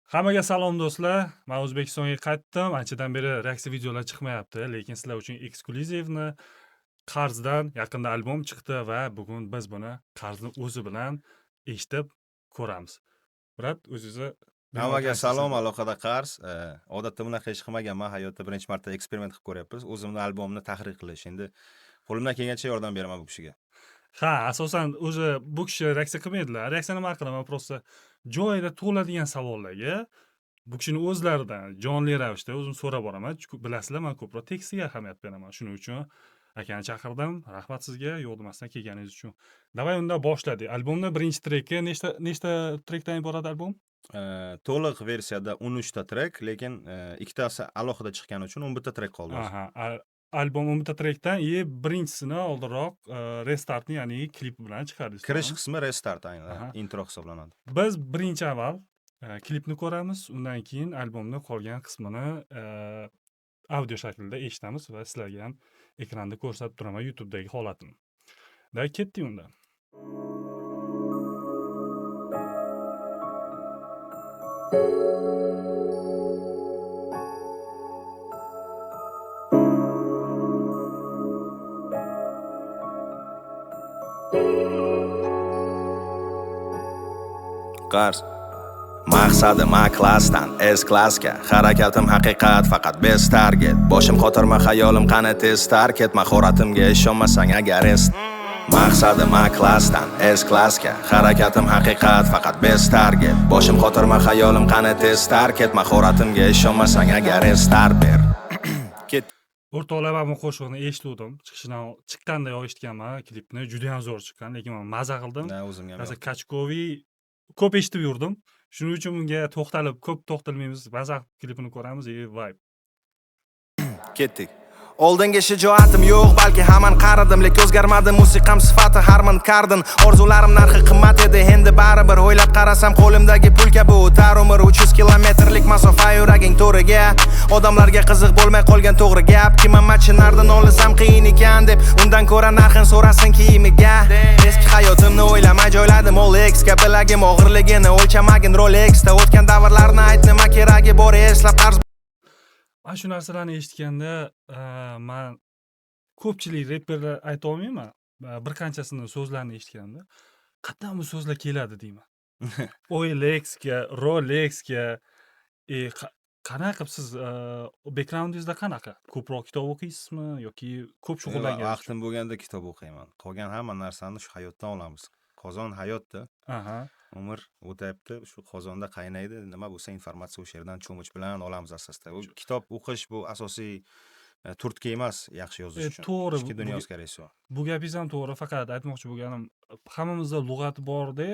Hammaga salom do'stlar. Men O'zbekistonga qaytdim. Anchadan beri reaksiya videolar chiqmayapti, lekin sizlar uchun eksklyuzivni Qarzdan yaqinda albom chiqdi va bugun biz buni Qarzni o'zi bilan eshitib ko'ramiz. Brat, o'zingizni Hammaga salom, aloqada Qarz. Odatda bunaqa ish qilmaganman, hayotda birinchi marta eksperiment qilib ko'ryapmiz. O'zimni albomni tahrir qilish. Endi qo'limdan kelgancha yordam beraman bu kishiga. Ha, asosan o'zi bu kishi reaksiya qilmaydilar. Reaksiya nima qilaman, prosta joyida tug'iladigan savollarga bu kishining o'zlaridan jonli ravishda o'zim so'rab boraman. Chunki bilasizlar, men ko'proq tekstiga ahamiyat beraman. Shuning uchun akani chaqirdim. Rahmat sizga yo'qdimasdan kelganingiz uchun. Davay unda boshladik. Albomning birinchi treki nechta trekdan iborat albom? To'liq versiyada 13 ta trek, lekin ikkitasi alohida chiqqani uchun 11 ta trek qoldi. Aha, albom 11 ta trekdan birinchisini oldinroq restartni, ya'ni klip bilan chiqardingiz. Kirish qismi restart aynan, intro hisoblanadi. Biz birinchi avval klipni ko'ramiz, undan keyin albomning qolgan qismini audio shaklida eshitamiz va sizlarga ham ekranda ko'rsatib turaman YouTube'dagi holatini. Da ketdik unda. Qarz maqsadim A-klassdan S-klassga, harakatim haqiqat, faqat best target. Boshim xotirma, xayolim qani tez tarket, mahoratimga ishonmasang agar est. Maqsadim A-klassdan S-klassga, harakatim haqiqat, faqat best target. Boshim xotirma, xayolim qani tez tarket, mahoratimga ishonmasang agar est ber. O'rtoqlar, men bu qo'shiqni eshitdim. Chiqqanda eshitganman, klipni juda ham zo'r chiqqan, lekin men maza qildim. O'zimga ham. Masalan, Kachkoviy ko'p eshitib yurdim. Shuning uchun bunga ko'p to'xtalmaymiz. Maza klipini ko'ramiz, vibe. Ketdik. Oldinga shijoatim yo'q, balki hamon qaradim, lekin o'zgarmadi musiqam sifati Harman Kardon. Orzularim narxi qimmat edi, endi baribir o'ylab qarasam qo'limdagi pul kabi o'tar umr. 300 kilometrlik masofa yuraging to'riga, odamlarga qiziq bo'lmay qolgan to'g'ri gap. Kimman machinlardan olisam qiyin ekan deb, undan ko'ra narxin so'rasin kiyimiga. Eski hayotimni o'ylamay joyladim Olexga, bilagim og'irligini o'lchamagin Rolexda. O'tgan davrlarni ayt, nima keragi bor eslab qarz. Mana shu narsalarni eshitganda men ko'pchilik reperlar ayta olmayman. Bir qanchasini so'zlarini eshitganda qayerdan bu so'zlar keladi deyman. Olexga, Rolexga, qanaqa qilib siz backgroundingizda qanaqa? Ko'proq kitob o'qiysizmi yoki ko'p shug'ullangan? Vaqtim bo'lganda kitob o'qiyman. Qolgan hamma narsani shu hayotdan olamiz. Qozon hayotda. Umr o'tayapti, shu qozonda qaynaydi. Nima bo'lsa informatsiya o'sha yerdan cho'mich bilan olamiz asosda. Kitob o'qish bu asosiy turtki emas yaxshi yozish uchun. To'g'ri. Ichki dunyo o'zgarishi. Bu gapingiz ham to'g'ri, faqat aytmoqchi bo'lganim, hammamizda lug'at bor-da,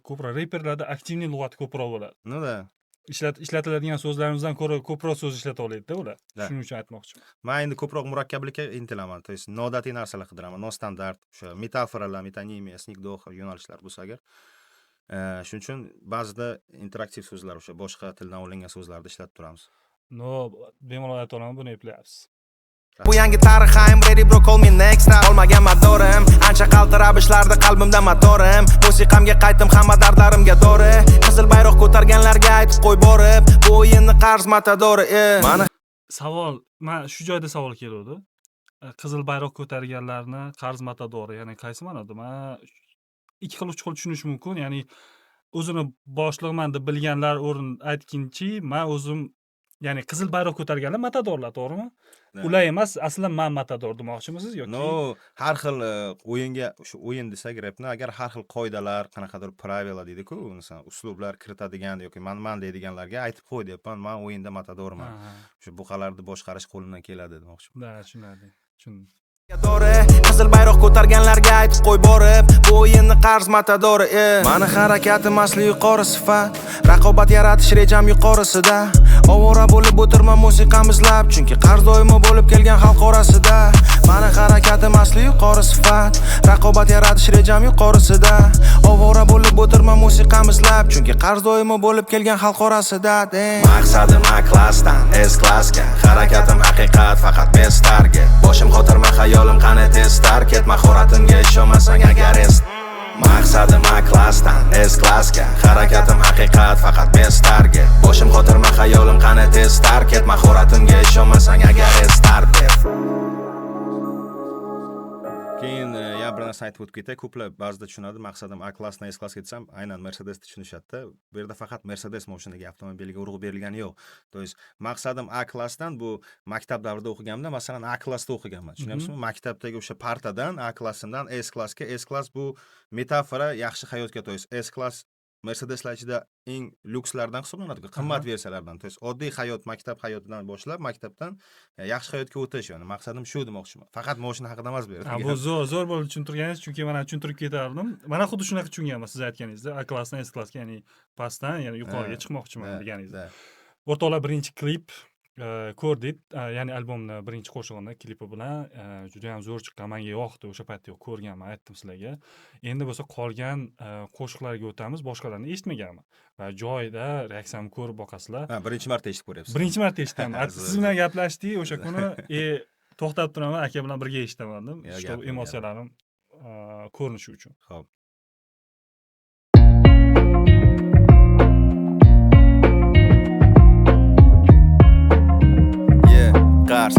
ko'proq reperlarda aktivniy lug'at ko'proq bo'ladi. Nima? Ishlatiladigan so'zlarimizdan ko'ra ko'proq so'z ishlata oladi-da ular. Shuning uchun aytmoqchiman. Men endi ko'proq murakkablikka intilaman. То есть noodatiy narsalar qidiraman, nostandart, o'sha metaforalar, metonimiya, snikdoh yo'nalishlar bo'lsa agar. Shuning uchun ba'zida interaktiv so'zlar, o'sha boshqa tildan olingan so'zlarni ishlatib turamiz. Bemalol ayta olaman, buni eplayapsiz. Bu yangi tarix, I'm ready bro, call me next. Olmagan madorim, ancha qaltirab ishlardi qalbimda motorim. Musiqamga qaytdim, hamma dardlarimga dori. Qizil bayroq ko'targanlarga aytib qo'y borib, bu o'yinni Qarz matadori. Savol, men shu joyda savol keldi. Qizil bayroq ko'targanlarni Qarz matadori, ya'ni qaysi ma'noda? Men ikki xil, uch xil tushunish mumkin. Ya'ni o'zini boshliqman deb bilganlar o'rin aytkinchi, men o'zim, ya'ni qizil bayroq ko'targanlar matadorlar, to'g'rimi? Ular emas, aslan men matador demoqchimisiz yoki? No, har xil o'yinga, shu o'yin desak repni, agar har xil qoidalar, qanaqadir pravila deydi-ku, masalan, uslublar kiritadigan yoki man deydiganlarga aytib qo'y deyapman, men o'yinda matadorman. Shu buqalarni boshqarish qo'limdan keladi demoqchiman. Da, tushunarli. Qizil bayroq ko'targanlarga aytib qo'y borib, bu o'yinni Qarz matadori. Mani harakatim asli yuqori sifat, raqobat yaratish rejam yuqorisida. Ovora bo'lib o'tirma musiqam izlab, chunki Qarz doimo bo'lib kelgan xalq orasida. Mani harakatim asli yuqori sifat, raqobat yaratish rejam yuqorisida. Ovora bo'lib o'tirma musiqam izlab, chunki Qarz doimo bo'lib kelgan xalq orasida. Maqsadim A-klassdan S-klassga, harakatim haqiqat, faqat best target. Boshim xotirma, xayolim qani tez tarket, mahoratimga ishonmasang agar est. Maqsadim A-klassdan S-klassga, harakatim haqiqat, faqat best target. Boshim klassni aytib o'tib ketay. Ko'plar ba'zida tushunadi, maqsadim A klassdan S klassga ketsam, aynan Mercedesni tushunishadi-da. Bu yerda faqat Mercedes mashinaga, avtomobiliga urg'u berilgani yo'q. To есть maqsadim A klassdan bu maktab davrida o'qiganimda, masalan, A klassda o'qiganman. Tushunyapsizmi? Maktabdagi o'sha partadan A klassidan S klassga, S klass bu metafora yaxshi hayotga, to есть S klass Mercedeslar ichida eng lyukslardan hisoblanadi, qimmat versiyalardan. To есть oddiy hayot, maktab hayotidan boshlab, maktabdan yaxshi hayotga o'tish, ya'ni maqsadim shu demoqchiman. Faqat mashina haqida emas bu yerda. Bu zo'r bo'lib tushuntirganingiz, chunki men tushuntirib ketardim. Mana xuddi shunaqa tushunganman siz aytganingizda, A klassdan S klassga, ya'ni pastdan, ya'ni yuqoriga chiqmoqchiman deganingizda. O'rtoqlar, birinchi klip ko'rdik, ya'ni albomni birinchi qo'shig'ini klipi bilan juda ham zo'r chiqqan, menga yoqdi, o'sha paytda ko'rganman, aytdim sizlarga. Endi bo'lsa qolgan qo'shiqlarga o'tamiz, boshqalarni eshitmaganman va joyida reaksiyamni ko'rib boqasizlar. Birinchi marta eshitib ko'ryapsiz. Birinchi marta eshitaman. Siz bilan gaplashdik o'sha kuni, to'xtab turaman, aka bilan birga eshitaman dedim, shu emosiyalarim ko'rinishi uchun. Xo'p. Qars.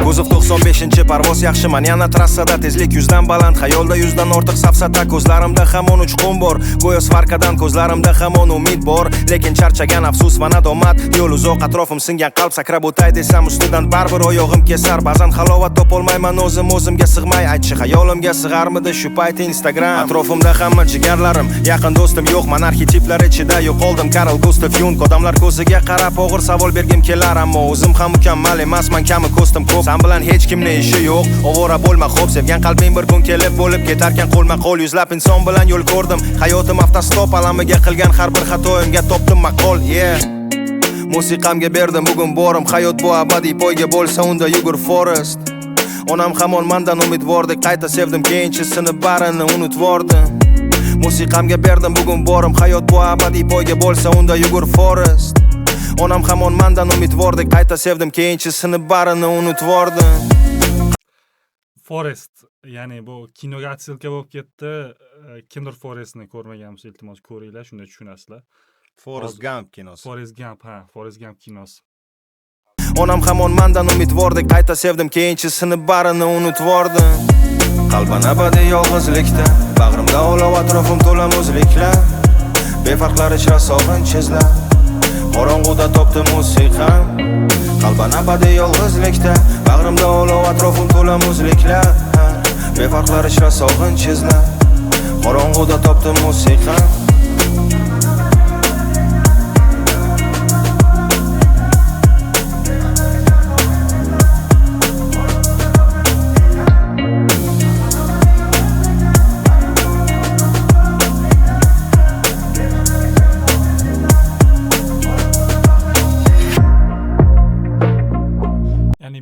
Kuzov 95-parvoz yaxshiman, yana trassada tezlik 100 dan baland, xayolda 100 dan ortiq safsata, ko'zlarimda hamon uchqun bor, go'yo svarkadan ko'zlarimda hamon umid bor, lekin charchagan afsus va nadomat, yo'l uzoq, atrofim singan qalb sakrab o'tay desam ustidan baribir oyog'im kesar, ba'zan halovat topolmayman, o'zimga sig'may, aytchi xayolimga sig'armidi shu payt Instagram, atrofimda hamma jigarlarim, yaqin do'stim yo'q, men arxetiplar ichida yo'qoldim, Karl Gustav Jung, odamlar ko'ziga qarab og'ir savol bergim kelar, ammo o'zim ham mukammal emasman, kami ko'stim ko'p, sen bilan hech kimning ishi yo'q, ovora bo'lma xo'p, sevgan qalbing bir kun kelib bo'lib ketarkan qo'lma-qo'l, yuzlab inson bilan yo'l ko'rdim, hayotim avtostop, alamiga qilgan har bir xatoyimga topdim maqol, musiqamga berdim bugun borim, hayot bu abadiy, poyga bo'lsa unda yugur Forest. Onam hamon mendan umidvordi, qayta sevdim, keyinchisini barini unutvordim. Musiqamga berdim bugun borim, hayot bu abadiy, poyga bo'lsa unda yugur Forest. Onam hamon mendan umidvordi, qayta sevdim, keyinchisini barini unutvordim. Forest, ya'ni bu kinoga atsilka bo'lib ketdi. Kimdir Forestni ko'rmagansiz, iltimos ko'ringlar, shunda tushunasizlar. Forest Gump kinosi. Forest Gump kinosi. Onam hamon mendan umidvordi, qayta sevdim, keyinchisini barini unutvordim. Qalban abadiy yolg'izlikda, bag'rimda olov, atrofim to'la muzliklar, befarqlar ichra sog'inch izlar, qorong'uda topdim musiqam. Qalban abadiy yolg'izlikda, bag'rimda olov, atrofim to'la muzliklar, befarqlar ichra sog'inch izlar, qorong'uda topdim musiqam.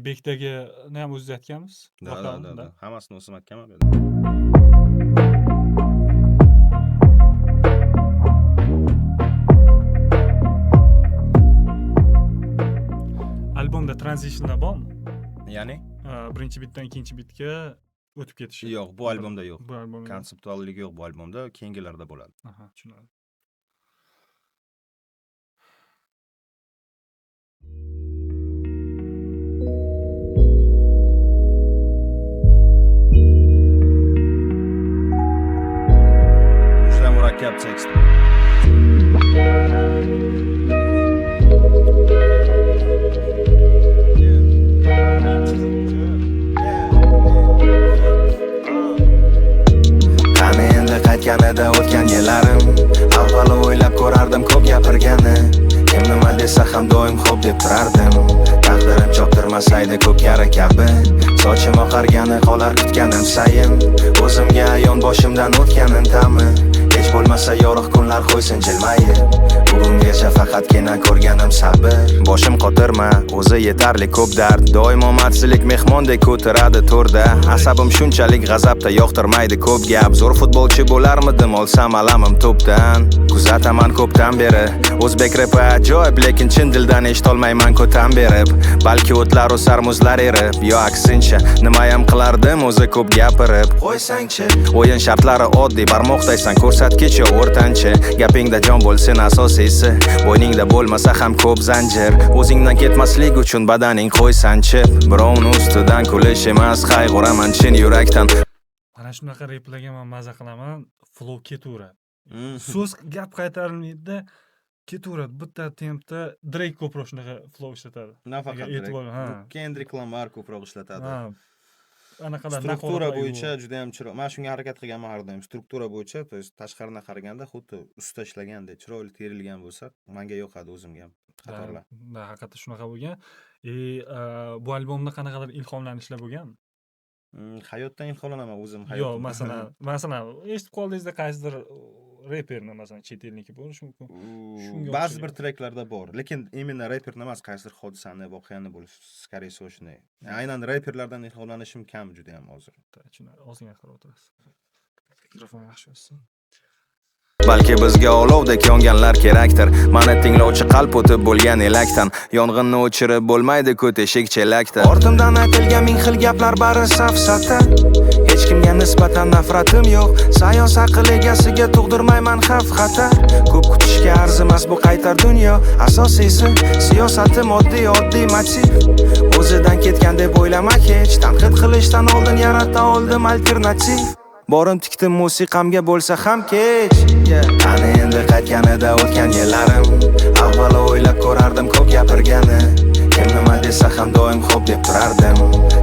Bekdagini ham o'zingiz aytganmiz. Da. Hammasini o'zim aytganman bu yerda. Albomda transitionlar bormi? Ya'ni birinchi bitdan ikkinchi bitga o'tib ketish. Yo'q, bu albomda yo'q. Konseptualligi yo'q bu albomda, keyingilarda bo'ladi. Tushunarli. Murakkab tekst. Qani endi qaytganida o'tgan yillarim, avval o'ylab ko'rardim ko'p gapirgani, kim nima desa ham doim xo'p deb turardim. Taqdirim choptirmasaydi ko'p kari kabi, sochim oqargani qolar kutganim sayin, o'zimga ayon boshimdan o'tganin ta'mi, hech bo'lmasa yorug' kunlar qo'ysin jilmayib, bugungacha faqatgina ko'rganim sabr. Boshim qotirma, o'zi yetarli ko'p dard, doim omadsizlik mehmondek ko'taradi to'rda, asabim shunchalik g'azabda yoqtirmaydi ko'p gap, zo'r futbolchi bo'larmidim olsam alamim to'pdan. Kuzataman ko'pdan beri o'zbek repi ajoyib, lekin chin dildan eshitolmayman ko'tan berib, balki o'tlar o'sar muzlar erib, yo aksincha nimayam qilardim o'zi ko'p gapirib. Qo'ysangchi, o'yin shartlari oddiy, barmoqdaysan ko'rsatkich yo o'rtancha, gapingda jon bo'lsin asosiysi, bo'yningda bo'lmasa ham ko'p zanjir, o'zingdan ketmaslik uchun badaning qo'ysanchi, birovning ustidan kulish emas, qayg'uraman chin yurakdan. ana shunaqa replarga men maza qilaman, flow ketaveradi. So'z gap qaytarilmaydi-da, ketaveradi. Bitta tempda Drake ko'proq shunaqa flow ishlatadi. Nafaqat Agar e'tibor- ha. Kendrick Lamar ko'proq ishlatadi. Ha. Anaqalar Struktura bo'yicha juda ham chiroyli. Men shunga harakat qilganman har doim. Struktura bo'yicha, to есть tashqaridan qaraganda xuddi usta ishlagandek chiroyli terilgan bo'lsa, menga yoqadi o'zimga ham qatorlar. Da, haqiqatda shunaqa bo'lgan. Bu albomda qanaqadir ilhomlanishlar bo'lgan? Hayotdan ilhomlanaman o'zim. Yo'q, masalan, eshitib qoldingizda qaysidir reperni, masalan, chet elniki bo'lishi mumkin. Shunga Ba'zi o'xshagan. bir treklarda bor, lekin imенно reperni emas, qaysidir hodisani, voqeani bo'lishi, скорее всего shunday. Aynan reperlardan ilhomlanishim kam juda ham hozir. Ozgina qarab o'tirasiz. Mikrofon yaxshi bo'lsin. Balki bizga olovdek yonganlar kerakdir. Mani tinglovchi qalb o'tib bo'lgan elakdan. Yong'inni o'chirib bo'lmaydi-ku teshik chelakda. Ortimdan aytilgan ming xil gaplar bari safsata. Hech kimga nisbatan nafratim yo'q. Sayon saqil egasiga tug'dirmayman xavf-xatar. Ko'p kutishga arzimas bu qaytar dunyo. Asosiysi siyosatim oddiy motiv. O'zidan ketgan deb o'ylamak hech. Tanqid qilishdan oldin yarata oldim alternativ. Borim tikdim musiqamga bo'lsa ham kech. Qani endi qaytganida o'tgan yillarim. Avvalo o'ylab ko'rardim ko'p gapirgani. Kim nima desa ham doim xo'p deb turardim.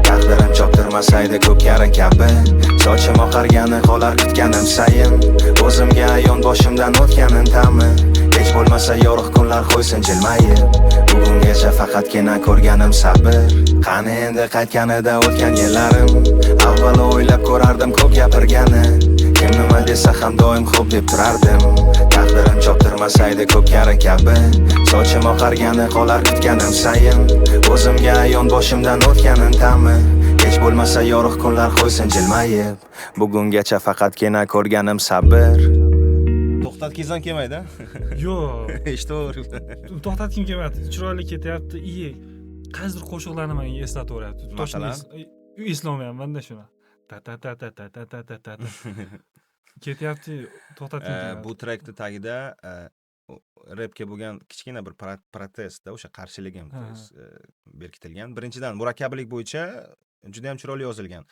Taqdirim choptirmasaydi ko'p yara kabi. Sochim oqargani qolar kutganim sayin. O'zimga ayon boshimdan o'tganin ta'mi. Hech bo'lmasa yorug' kunlar qo'ysin jilmayib. Bugungacha faqatgina ko'rganim sabr. Qani endi qaytganida o'tgan yillarim. Avvalo o'ylab ko'rardim ko'p gapirgani. Kim nima desa ham doim xo'p deb turardim. Taqdirim choptirmasaydi ko'p yara kabi. Sochim oqargani qolar kutganim sayin. O'zimga ayon boshimdan o'tganin ta'mi. Hech bo'lmasa yorug' kunlar qo'ysin jilmayib. Bugungacha faqatgina ko'rganim sabr. To'xtatgizdan kelmaydi. Yo'q. Eshitaver. To'xtatgim kelmayapti. Chiroyli ketyapti. Qaysidir qo'shiqlarni menga eslataveryapti. Masalan? Eslolmayapman-da shuni. Ta ta ta ta ta ta ta ta ta. Ketyapti, to'xtatgim kelmayapti. Bu trekning tagida repga bo'lgan kichkina bir protestda o'sha qarshilik ham berkitilgan. Birinchidan murakkablik bo'yicha juda ham chiroyli yozilgan.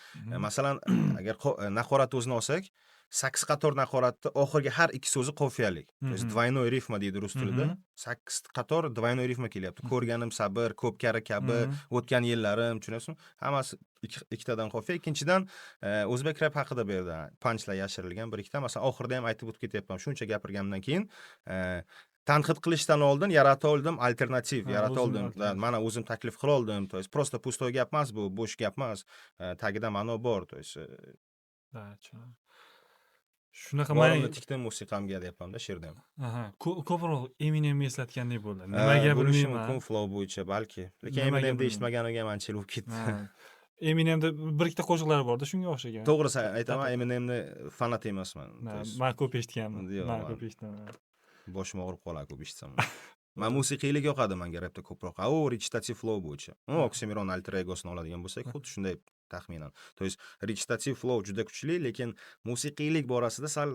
Masalan, agar naqorat o'zini olsak, 8 qator naqoratda oxirgi har ikki so'zi qofiyalik. То есть двойной рифма deydi rus tilida. 8 qator двойной рифма kelyapti. Ko'rganim sabr, ko'p kari kabi, o'tgan yillarim, tushunasizmi? Hammasi ikkitadan qofiya. Ikkinchidan o'zbek rap haqida bu yerda punchlar yashirilgan bir ikkita. Masalan, oxirida ham aytib o'tib ketyapman. Shuncha gapirganimdan keyin tanqid qilishdan oldin yarata oldim alternativ, yarata oldim. Mana o'zim taklif qila oldim. То есть просто пустой gap emas bu, bo'sh gap emas. Tagida ma'no bor, то есть shunaqa Borimni tikdim musiqamga deyapman-da she'rda ham. Ko'proq Eminemni eslatgandek bo'ldi. Nimaga bilmayman. Mumkin flow bo'yicha balki. Lekin Eminemni eshitmaganimga ancha bo'lib ketdi. Eminemda bir ikkita qo'shiqlari bor-da, shunga o'xshagan. To'g'risi aytaman, Eminemni fanat emasman. Men ko'p eshitganman. Men ko'p eshitganman. Boshim og'rib qoladi ko'p eshitsam. Men musiqiylik yoqadi menga rapda ko'proq. Recitativ flow bo'yicha. Oksimiron alter egosini oladigan bo'lsak, xuddi shunday taxminan. То есть recitativ flow juda kuchli, lekin musiqiylik borasida sal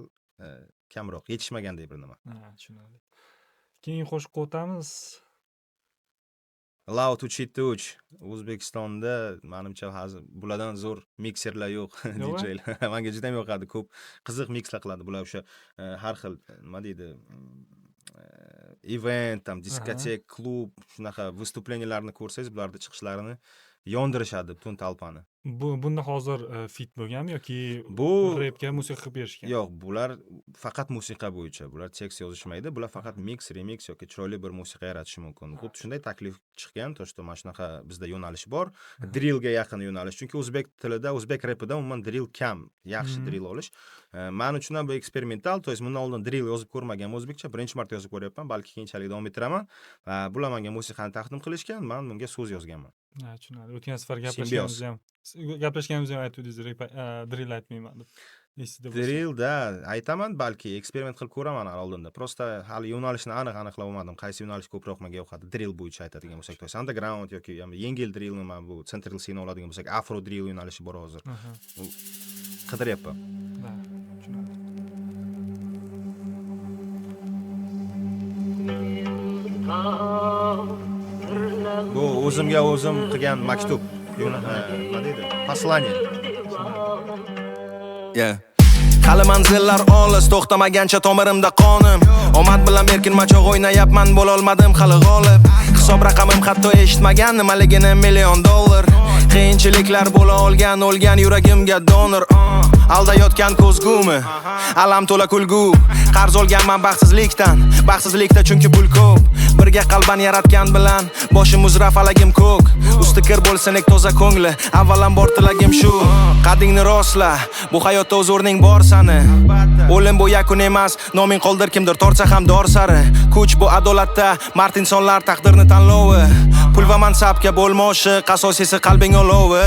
kamroq, yetishmaganday bir nima. Tushunarli. Keyingi qo'shiqqa o'tamiz. Loud uchitdi-uch. O'zbekistonda menimcha hozir bulardan zo'r mikserlar yo'q, DJ-lar. Menga juda ham yoqadi, ko'p qiziq mikslar qiladi bular o'sha har xil, nima deydi, event, tam diskotek, klub, shunaqa vыступленияларni ko'rsangiz, bularda chiqishlarini yondirishadi butun talpani. Bunda hozir fit bo'lganmi yoki bu repga musiqa qilib berishgan? Yo'q, bular faqat musiqa bo'yicha. Bular tekst yozishmaydi. Bular faqat mix, remix yoki chiroyli bir musiqa yaratishi mumkin. Xuddi shunday taklif chiqqan, to что mana shunaqa bizda yo'nalish bor. Drillga yaqin yo'nalish. Chunki o'zbek tilida, o'zbek rapida umuman drill kam. Yaxshi drill olish. Men uchun ham bu eksperimental, to есть bundan oldin drill yozib ko'rmagan o'zbekcha, birinchi marta yozib ko'ryapman, balki keyinchalik davom ettiraman. Bular menga musiqani taqdim qilishgan, men bunga so'z yozganman. Tushunarli. O'tgan safar gaplashganimiz ham aytdingiz, drill aytmayman deb. Drillda aytaman, balki eksperiment qilib ko'raman oldinda. Prosta hali yo'nalishni aniqlab olmadim. Qaysi yo'nalish ko'proq menga yoqadi. Drill bo'yicha aytadigan bo'lsak, to есть underground yoki yengil drill nima bu, central scene oladigan bo'lsak, afro drill yo'nalishi bor hozir. Qidiryapman. Bu o'zimga o'zim qilgan maktub. Nima deydi? Послание. Hali manzillar olis, to'xtamagancha tomirimda qonim. Omad bilan erkin machoq o'ynayapman, bo'la olmadim hali g'olib. Hisob raqamim hatto eshitmagan nimaligini $1,000,000. Qiyinchiliklar bo'la olgan, o'lgan yuragimga donor. Aldayotgan ko'zgumi, alam to'la kulgu. Qarz olganman baxtsizlikdan, baxtsizlikda chunki pul ko'p. Birga qalban yaratgan bilan boshim uzra falagim ko'k. Usti kir bo'lsin toza ko'ngli, avvalambor tilagim shu. Qadingni rostla, bu hayotda o'z o'rning bor sani. O'lim bu yakun emas, noming qoldir kimdir tortsa ham dor sari. Kuch bu adolatda, mard insonlar taqdirni tanlovi. Pul va mansabga bo'lmoshi, asosiysi qalbing olovi.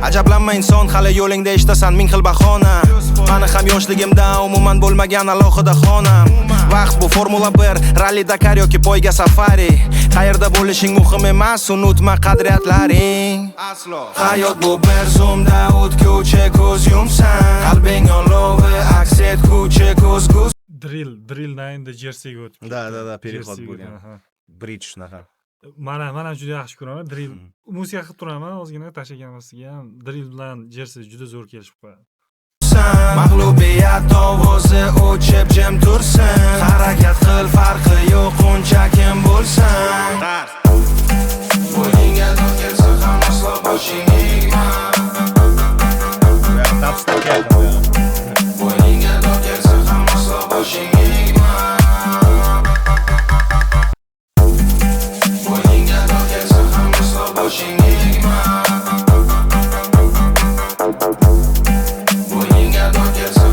Ajablanma inson, hali yo'lingda eshitasan ming xil bahona. Mani ham yoshligimda umuman bo'lmagan alohida xonam. Vaqt bu Formula 1, Rally Dakar yoki poyga safari. Qayerda bo'lishing muhim emas, unutma qadriyatlaring. Aslo. Hayot bu bir zoomda o'tguvchi ko'z yumsan. Qalbing olovi aks etguvchi ko'zgu. Drill 9 da Jerseyga o'tib. Da, переход bo'lgan. Bridge shunaqa. Mana juda yaxshi ko'raman. Drill musiqa qilib turaman, ozgina tashlaganimizga ham drill bilan Jersey juda zo'r kelishib qo'yadi. Mag'lubiyat ovozi o'chib jim tursin. Harakat qil, farqi yo'q uncha kim bo'lsin. Bo'yingga to'q kelsa ham aslo boshing egma. Bo'yingga to'q kelsa ham aslo boshing egma. Bo'yingga to'q kelsa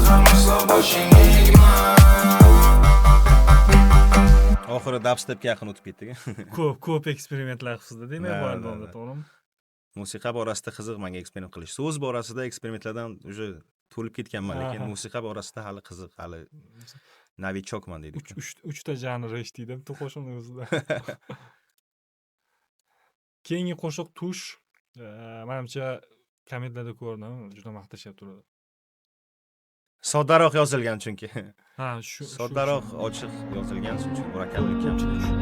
ham aslo boshing egma. Oxiri dubstepga yaqin o'tib ketdik. Ko'p eksperimentlar qilibsiz demak bu albomda, to'g'rimi? Musiqa borasida qiziq menga eksperiment qilish. So'z borasida eksperimentlardan уже to'lib ketganman, lekin musiqa borasida hali qiziq, hali novichokman deydi. 3 ta janr eshitdik-da bitta qo'shiqning o'zida. Keyingi qo'shiq Tush, menimcha kommentlarda ko'rdim, juda maqtashib turadi. Soddaroq yozilgan chunki. Shu Soddaroq, ochiq yozilgan, chunki murakkablik kamchilik shu.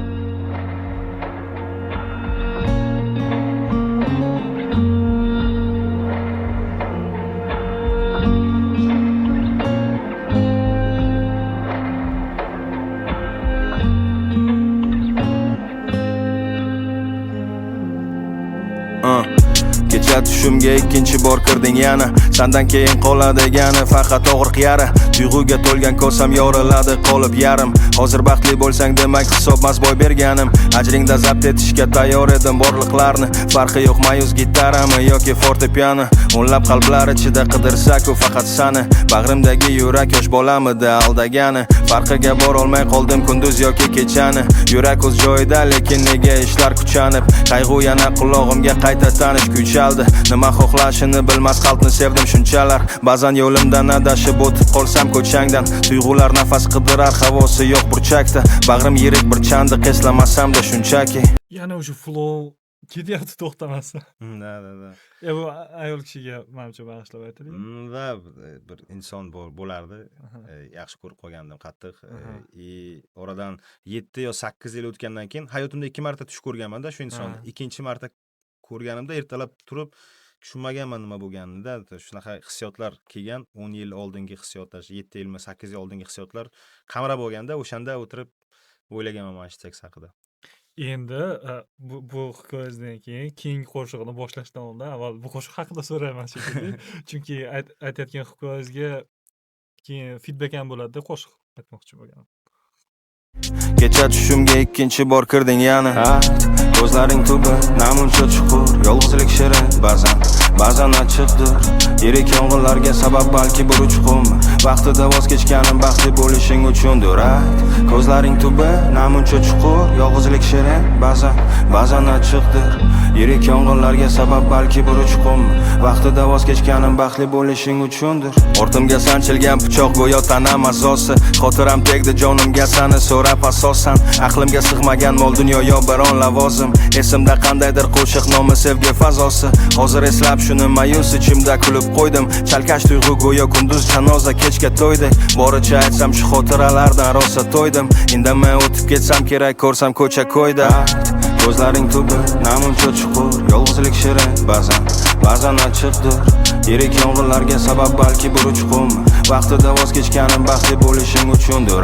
Kecha tushimga ikkinchi bor kirding yana. Sandan keyin qoladi degani faqat og'riq yara. Tuyg'uga to'lgan kosam yoriladi qolib yarim. Hozir baxtli bo'lsang demak hisobmas boy berganim. Ajringda zabt etishga tayyor edim borliqlarni. Farqi yo'q mayus gitarami yoki fortepiano. O'nlab qalblar ichida qidirsak-ku faqat sani. Bag'rimdagi yurak yosh bolamida aldagani. Farqiga bora olmay qoldim kunduz yoki kechani. Yurak o'z joyida lekin nega ishlar kuchanib. Qayg'u yana qulog'imga qayta tanish kuchaldi. Nima xohlashini bilmas qalbni sevdim shunchalar. Ba'zan yo'limdan adashib o'tib qolsam ko'changdan. Tuyg'ular nafas qidirar, havosi yo'q burchakda. Bag'rim yirik bir chandiq eslamasam-da shunchaki. Yana o'sha flow ketyapti to'xtamasdan. Da. Bu ayol kishiga menimcha bag'ishlab aytaylik. Va bir inson bo'lardi. Yaxshi ko'rib qolgandim qattiq. Oradan 7 yo 8 yil o'tgandan keyin hayotimda 2 marta tush ko'rganman-da shu insonni. Ikkinchi marta ko'rganimda ertalab turib tushunmaganman nima bo'lganini-da. Shunaqa hissiyotlar kelgan, 10 yil oldingi hissiyotlar, 7 yilmi, 8 yil oldingi hissiyotlar qamrab bo'lganda, o'shanda o'tirib o'ylaganman mana shu tekst haqida. Endi bu hikoyangizdan keyin keyingi qo'shiqni boshlashdan oldin avval bu qo'shiq haqida so'rayman shekilli. Chunki aytayotgan hikoyangizga keyin feedback ham bo'ladi-da, qo'shiq aytmoqchi bo'lganim. Kecha tushimga ikkinchi bor kirding yana. Ko'zlaring tubi namuncha chuqur, yolg'izlik shirin ba'zan achchiqdir. Yirik yong'inlarga sabab balki bir uchqun. Vaqtida voz kechganim baxtli bo'lishing uchundir. Ko'zlaring tubi namuncha chuqur, yolg'izlik shirin ba'zan achchiqdir. Yirik yong'inlarga sabab balki bir uchqun. Vaqtida voz kechganim baxtli bo'lishing uchundir. Ortimga sanchilgan pichoq go'yo tanam asosi. Xotiram tegdi jonimga sani so'rab asosan. Aqlimga sig'magan mol dunyo yo biron lavozim. Esimda qandaydir qo'shiq nomi sevgi fazosi. Hozir eslab shuni mayus ichimda kulib qo'ydim. Chalkash tuyg'u go'yo kunduz janoza kechga to'ydi. Boricha aytsam shu xotiralardan rosa to'ydim. Indamay o'tib ketsam kerak ko'rsam ko'cha ko'yda. ko'zlaring tubi namuncha chuqur, yolg'izlik shirin ba'zan achchiqdir. Yirik yong'inlarga sabab balki bir uchqun, vaqtida voz kechganim baxtli bo'lishing uchundir.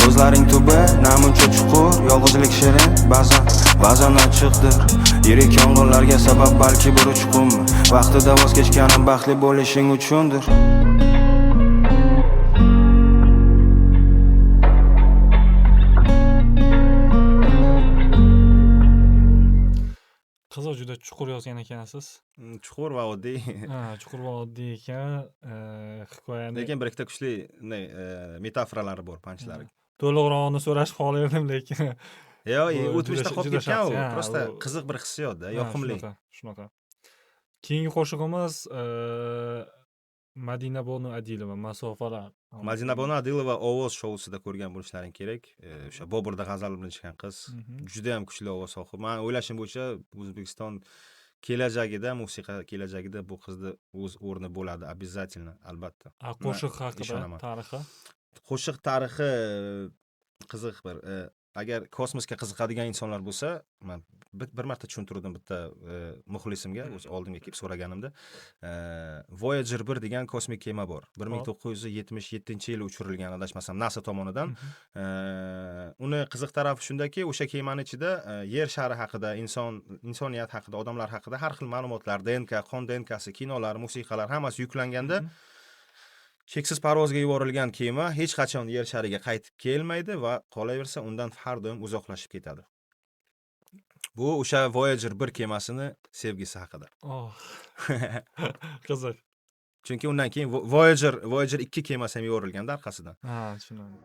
Ko'zlaring tubi namuncha chuqur, yolg'izlik shirin ba'zan achchiqdir. Yirik yong'inlarga sabab balki bir uchqun, vaqtida voz kechganim baxtli bo'lishing uchundir. Qiziq, juda chuqur yozgan ekansiz. Chuqur va oddiy. Chuqur va oddiy ekan. Hikoyani Lekin bir ikkita kuchli metaforalari bor, panchlari. to'liqrog'ini so'rash xohlar edim, lekin O'tmishda qolib juda ketgan u. shaxsiy, Prosta qiziq bir hissiyot-da, yoqimli. Shunaqa. Keyingi qo'shig'imiz Madina Bonu Adilova masofalar. Madina Bonu Adilova ovoz shousida ko'rgan bo'lishlaring kerak. O'sha Boburda g'azal bilan chiqqan qiz. Juda ham kuchli ovoz sohibi. Men o'ylashim bo'yicha O'zbekiston kelajagida, musiqa kelajagida bu qizni o'z o'rni bo'ladi, обязательно, albatta. Qo'shiq haqida ishonaman. tarixi. Qo'shiq tarixi qiziq bir. Agar kosmosga qiziqadigan insonlar bo'lsa, men bir marta tushuntirdim bitta muxlisimga, o'z oldimga kelib so'raganimda, Voyager 1 degan kosmik kema bor. 1977-yili uchirilgan, adashmasam, NASA tomonidan. Uni qiziq tarafi shundaki, o'sha kemani ichida yer shari haqida, insoniyat haqida, odamlar haqida har xil ma'lumotlar, DNK, qon DNKsi, kinolar, musiqalar hammasi yuklanganda cheksiz parvozga yuborilgan kema hech qachon yer shariga qaytib kelmaydi va qolaversa undan har doim uzoqlashib ketadi. Bu o'sha Voyager 1 kemasini sevgisi haqida. Qiziq. Chunki undan keyin Voyager 2 kemasi ham yuborilganda orqasidan. Tushunaman.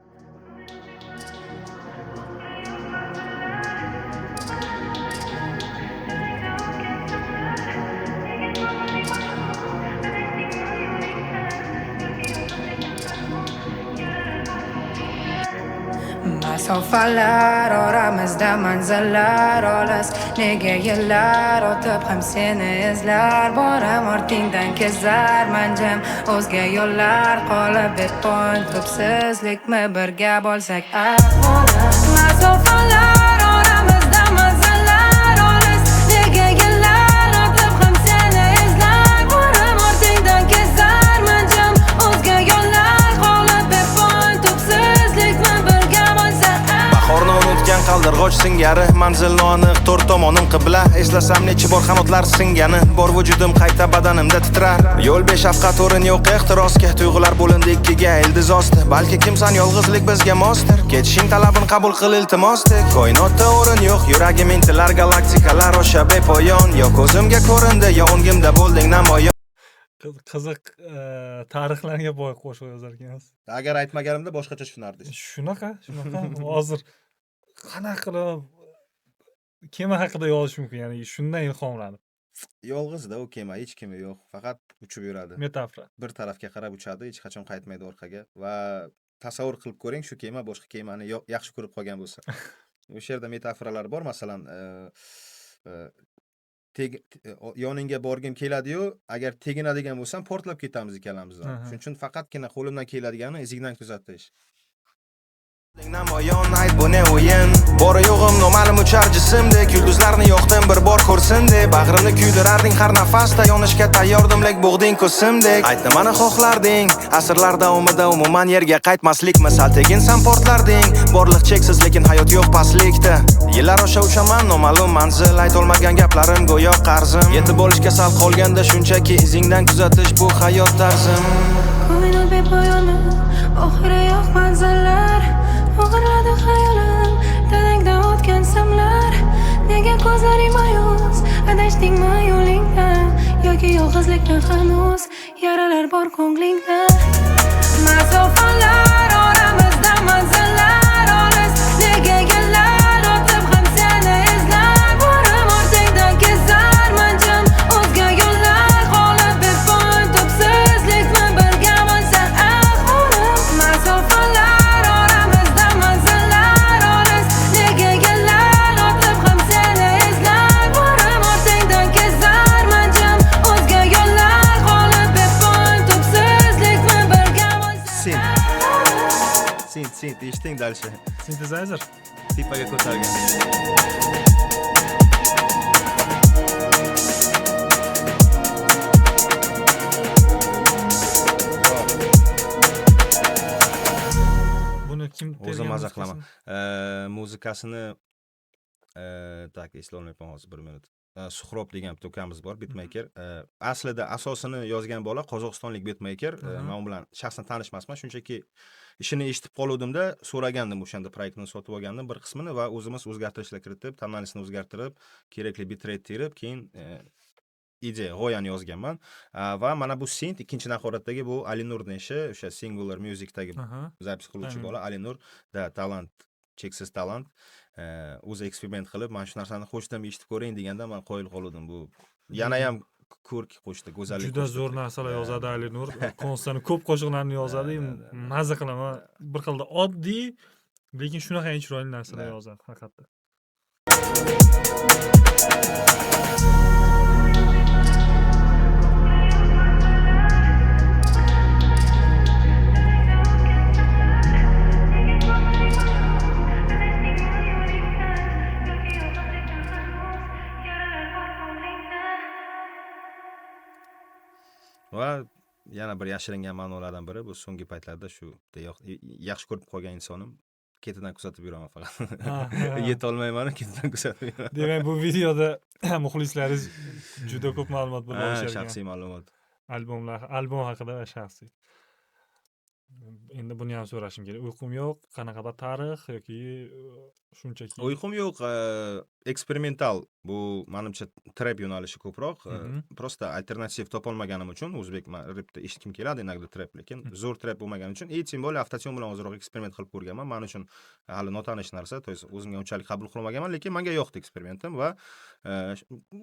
Masofalar oramizda manzillar olis, nega yillar o'tib ham seni izlar, boram ortingdan kezarman jam, o'zga yo'llar qolib betpon, tubsizlikmi birga bo'lsak ahvolim. Masofalar oramizda manzillar olis, nega yillar o'tib ham seni izlar, boram ortingdan kezarman jam, o'zga yo'llar qolib betpon, tubsizlikmi birga bo'lsak ahvolim. Bahorni unutgan qaldirg'och singari, manzilni aniq to'rt tomonim qibla, eslasam necha bor qanotlar singani, bor vujudim qayta badanimda titrar. Yo'l beshafqat o'rin yo'q ehtirosga, tuyg'ular bo'lindi ikkiga ildizosdi, balki kimsan yolg'izlik bizga mosdir, ketishing talabini qabul qil iltimosdek. Koinotda o'rin yo'q, yuragim intilar galaktikalar osha bepoyon, yo ko'zimga ko'rindi, yo ongimda bo'lding namoyon. Qiziq tarixlarga boy qo'shiq yozar ekansiz. Agar aytmaganimda boshqacha tushunardingiz. Shunaqa. Hozir qanaqa qilib kema haqida yozish mumkin, ya'ni shundan ilhomlanib. Yolg'izda u kema, hech kimi yo'q, faqat uchib yuradi. Metafora. Bir tarafga qarab uchadi, hech qachon qaytmaydi orqaga va tasavvur qilib ko'ring, shu kema boshqa kemani yaxshi ko'rib qolgan bo'lsa. O'sha yerda metaforalar bor, masalan, yoningga borgim keladi-yu, agar teginadigan bo'lsam portlab ketamiz ikkalamizdan. Shuning uchun faqatgina qo'limdan keladigani izingdan kuzatish. Namoyon ayt bu ne o'yin, bori yo'g'im noma'lum uchar jismdek, yulduzlarni yo'qdim bir bor ko'rsin deb, bag'rimni kuydirarding har nafasda, yonishga tayyordim-lek bug'ding ko'simdek. Ayt nimani xohlarding, asrlar davomida umuman yerga qaytmaslikmi, sal teginsam portlarding, borliq cheksiz lekin hayot yo'q pastlikda. Yillar osha uchaman noma'lum manzil, aytolmagan gaplarim go'yo qarzim, yetib olishga sal qolganda shunchaki izingdan kuzatish bu hayot tarzim. Koinot bepoyonmi, oxiri yo'q manzillar, o'g'irladi xayolim, dadangdan o'tgan simlar, nega ko'zlaring ma'yus, adashdingmi yo'lingdan, yoki yolg'izlikdan hanuz yaralar bor ko'nglingda. Masofalar oramizda manzillar olis, nega yillar o'tib ham seni izlar, boram ortingdan kezarman jam, o'zga yo'llar qolib betpon, tubsizlikmi birga bo'lsak ahvolim. Masofalar oramizda manzillar olis, nega yillar o'tib ham seni izlar, boram ortingdan kezarman jam, o'zga yo'llar qolib betpon, tubsizlikmi birga bo'lsak. Sint, eshiting dальше. Synthesizer. Tepaga ko'targan. kim O'zim tergan maza qilaman. muzikasini? Muzikasini tak eslolmayapman hozir 1 minut. Suhrob degan bitta ukamiz bor, bitmaker. Aslida asosini yozgan bola Qozog'istonlik bitmaker. Men u bilan shaxsan tanishmasman, shunchaki ishini eshitib qoluvdimda, so'ragandim o'shanda proyektini sotib olgandim bir qismini va o'zimiz o'zgartirishlar kiritib, tonalisini o'zgartirib, kerakli bitrate terib, keyin ideya, g'oyani yozganman. Va mana bu synth ikkinchi nahoratdagi bu Alinurning ishi, o'sha Singular Music'dagi zapis qiluvchi bola Alinur, talant, cheksiz talant. O'zi eksperiment qilib, mana shu narsani qo'shdim, eshitib ko'ring deganda men qoyil qoldim. Bu yana ham ko'rk qo'shdi, go'zallik Juda zo'r narsalar yozadi Alinur. Konstani ko'p qo'shiqlarni yozadi. Mazza qilaman. Bir xilda oddiy, lekin shunaqa chiroyli narsalar yozadi haqiqatda. Va yana bir yashiringan ma'nolardan biri bu so'nggi paytlarda shu yaxshi ko'rib qolgan insonim ketidan kuzatib yuraman faqat. Yetolmayman, ketidan kuzatib yuraman. Demak, bu videoda muxlislaringiz juda ko'p ma'lumot bilib olishgan. Shaxsiy ma'lumot. Albom haqida va shaxsiy. Endi buni ham so'rashim kerak. Uyqum yo'q, qanaqadir tarix yoki shunchaki. Uyqum yo'q, eksperimental. Bu menimcha trap yo'nalishi ko'proq. Просто alternativ topolmaganim uchun o'zbek rapda eshitkim keladi, inogda trap, lekin zo'r trap bo'lmagani uchun, тем более avtotion bilan ozroq eksperiment qilib ko'rganman. Men uchun hali notanish narsa, to есть o'zimga unchalik qabul qilmaganman, lekin menga yoqdi eksperimentim va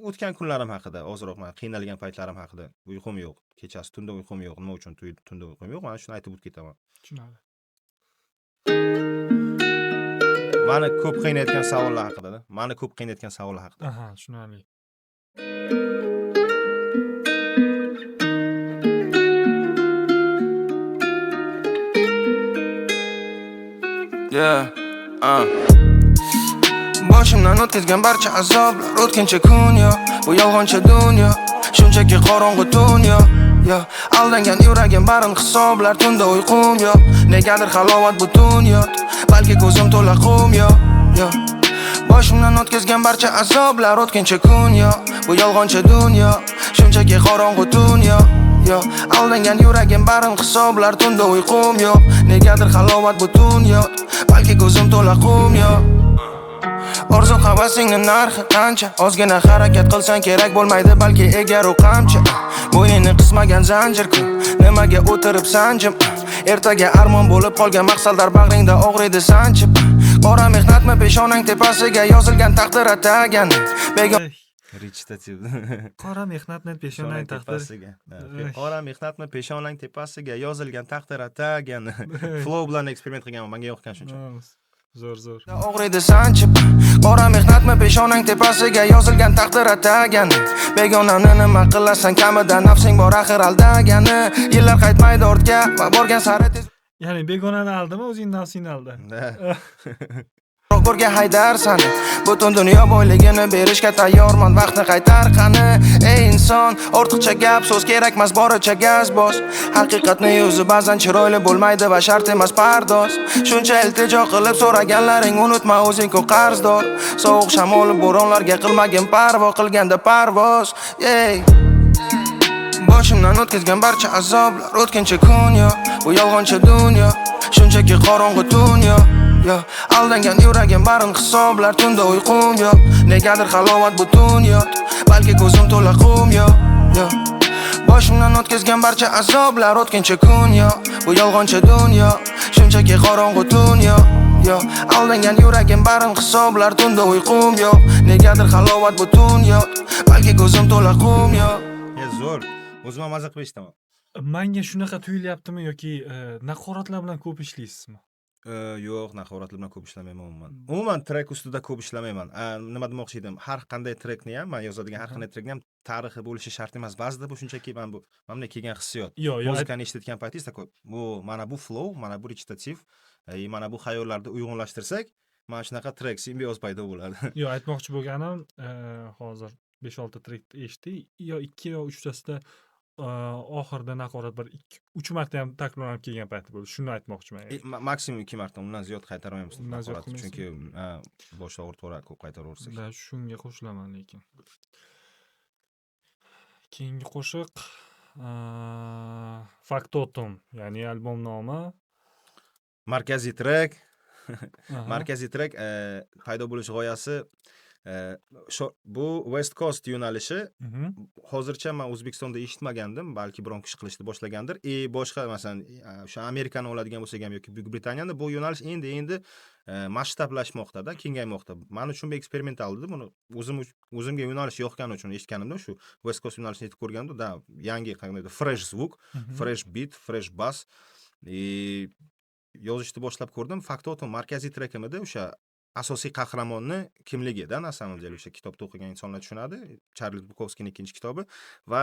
o'tgan kunlarim haqida, ozroq men qiynalgan paytlarim haqida. Uyqum yo'q, kechasi tunda uyqum yo'q, nima uchun tunda uyqum yo'q, mana shuni aytib o'tib ketaman. Tushunadi. Meni ko'p qiynayotgan savollar haqida-da. Meni ko'p qiynayotgan savollar haqida. Aha, tushunarli. Boshimdan o'tkazgan barcha azoblar o'tkinchi kun yo, bu yolg'onchi dunyo, shunchaki qorong'u dunyo. Aldangan yuragim barin hisoblar, tunda uyqum yo'q. Negadir halovat butun yot, balki ko'zim to'la qum yo. Boshimdan o'tkazgan barcha azoblar o'tkinchi kun yo, bu yolg'onchi dunyo, shunchaki qorong'u dunyo. Aldangan yuragim barin hisoblar, tunda uyqum yo'q. Negadir halovat butun yot, balki ko'zim to'la qum yo. Orzu havasingning narxi qancha? Ozgina harakat qilsang kerak bo'lmaydi, balki egar u qamchi. Bo'yinni qismagan zanjir-ku, nimaga o'tirib sanjim? Ertaga armon bo'lib qolgan maqsadlar bag'ringda og'riydi sanchib. Qora mehnatmi peshonang tepasiga yozilgan taqdir atagani. Rechitativ. Qora mehnatni peshonang taqdiriga. Qora mehnatmi peshonang tepasiga yozilgan taqdir atagani. Flow bilan eksperiment qilganman, menga yoqqan shuncha. Zo'r. Og'riydi sanchib, qora mehnatmi peshonang tepasiga yozilgan taqdir atagani. Begonani nima qilasan, kamida nafsing bor axir aldagani. Yillar qaytmaydi ortga va borgan sari tez. Ya'ni begonani aldimi, o'zing nafsingni alda. Go'rga haydarsan, butun dunyo boyligini berishga tayyorman, vaqtni qaytar qani. Ey inson, ortiqcha gap so'z kerakmas, boricha gaz bos. Haqiqatni yuzi ba'zan chiroyli bo'lmaydi va shart emas pardoz. Shuncha iltijo qilib so'raganlaring, unutma o'zing ku qarzdor. Sovuq shamol bo'ronlarga qilmagin parvo, qilganda parvoz. Boshimdan o'tkazgan barcha azoblar o'tkinchi kun yo, bu yolg'onchi dunyo, shunchaki qorong'u dunyo. Aldangan yuragim barin hisoblar, tunda uyqum yo'q. Negadir halovat butun yot, balki ko'zim to'la qum yo. Boshimdan o'tkazgan barcha azoblar o'tkinchi kun yo, bu yolg'onchi dunyo, shunchaki qorong'u dunyo. Aldangan yuragim barin hisoblar, tunda uyqum yo'q. Negadir halovat butun yot, balki ko'zim to'la qum yo. Zo'r. O'zimga mazza qilib eshitaman. Menga shunaqa tuyulyaptimi yoki naqoratlar bilan ko'p ishlaysizmi? Yo'q, naqoratlar bilan ko'p ishlamayman umuman. Umuman trek ustida ko'p ishlamayman. Nima demoqchi edim? Har qanday trekni ham, men yozadigan har qanday trekni ham tarixi bo'lishi shart emas. Ba'zida bu shunchaki menga kelgan hissiyot. Muzikani eshitayotgan paytingizda bu mana bu flow, mana bu rechitativ, mana bu xayollarni uyg'unlashtirsak, mana shunaqa trek simbiyoz paydo bo'ladi. Yo'q, aytmoqchi bo'lganim, hozir 5-6 trek eshitdik, yo 2 yo 3tasida oxirida naqorat bir 3 marta ham takrorlanib kelgan payti bo'ldi. Shuni aytmoqchiman. Maksimum 2 marta, undan ziyod qaytarmaymiz. Undan ziyod naqoratni. Chunki boshda to'g'ri ko'p qaytaraversak. Da shunga qo'shilaman lekin. Keyingi qo'shiq Factotum, ya'ni albom nomi. Markaziy trek. Aha. Markaziy trek paydo bo'lish g'oyasi bu West Coast yo'nalishi. Mhm. Hozircha men O'zbekistonda eshitmagandim, balki biron kishi qilishni boshlagandir. Boshqa masalan o'sha Amerikani oladigan bo'lsak ham yoki Buyuk Britaniyada bu yo'nalish endi masshtablashmoqda-da, kengaymoqda. Men uchun bir eksperimental edi. Buni o'zimga yo'nalish yoqqani uchun eshitganimda shu West Coast yo'nalishini yetib ko'rgandim. Da yangi qanday fresh zvuk, fresh beat, fresh bass. Yozishni boshlab ko'rdim. Factotum markaziy trekimida o'sha asosiy qahramonni kimligida, na samom деле o'sha kitobda o'qigan insonlar tushunadi. Charles Bukowskining ikkinchi kitobi va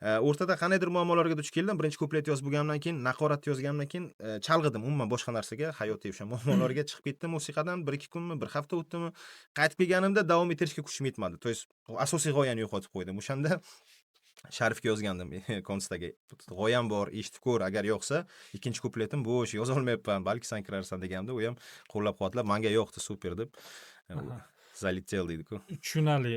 o'rtada qandaydir muammolarga duch keldim. Birinchi kuplet yozib bo'lgandan keyin, naqorat yozgandan keyin chalg'idim. Umuman boshqa narsaga, hayotiy o'sha muammolarga chiqib ketdim musiqadan 1-2 kunmi, bir hafta o'tdimi, qaytib kelganimda davom ettirishga kuchim yetmadi. To есть asosiy g'oyani yo'qotib qo'ydim. O'shanda Sharifga yozgandim konstdagi. G'oyam bor, eshitib ko'r, agar yo'qsa, ikkinchi kupletim bo'sh, yoza olmayapman, balki sen kirarsan deganimda, u ham qo'llab-quvvatlab, menga yo'qdi, super deb. Zalitel deydi-ku. Tushunarli.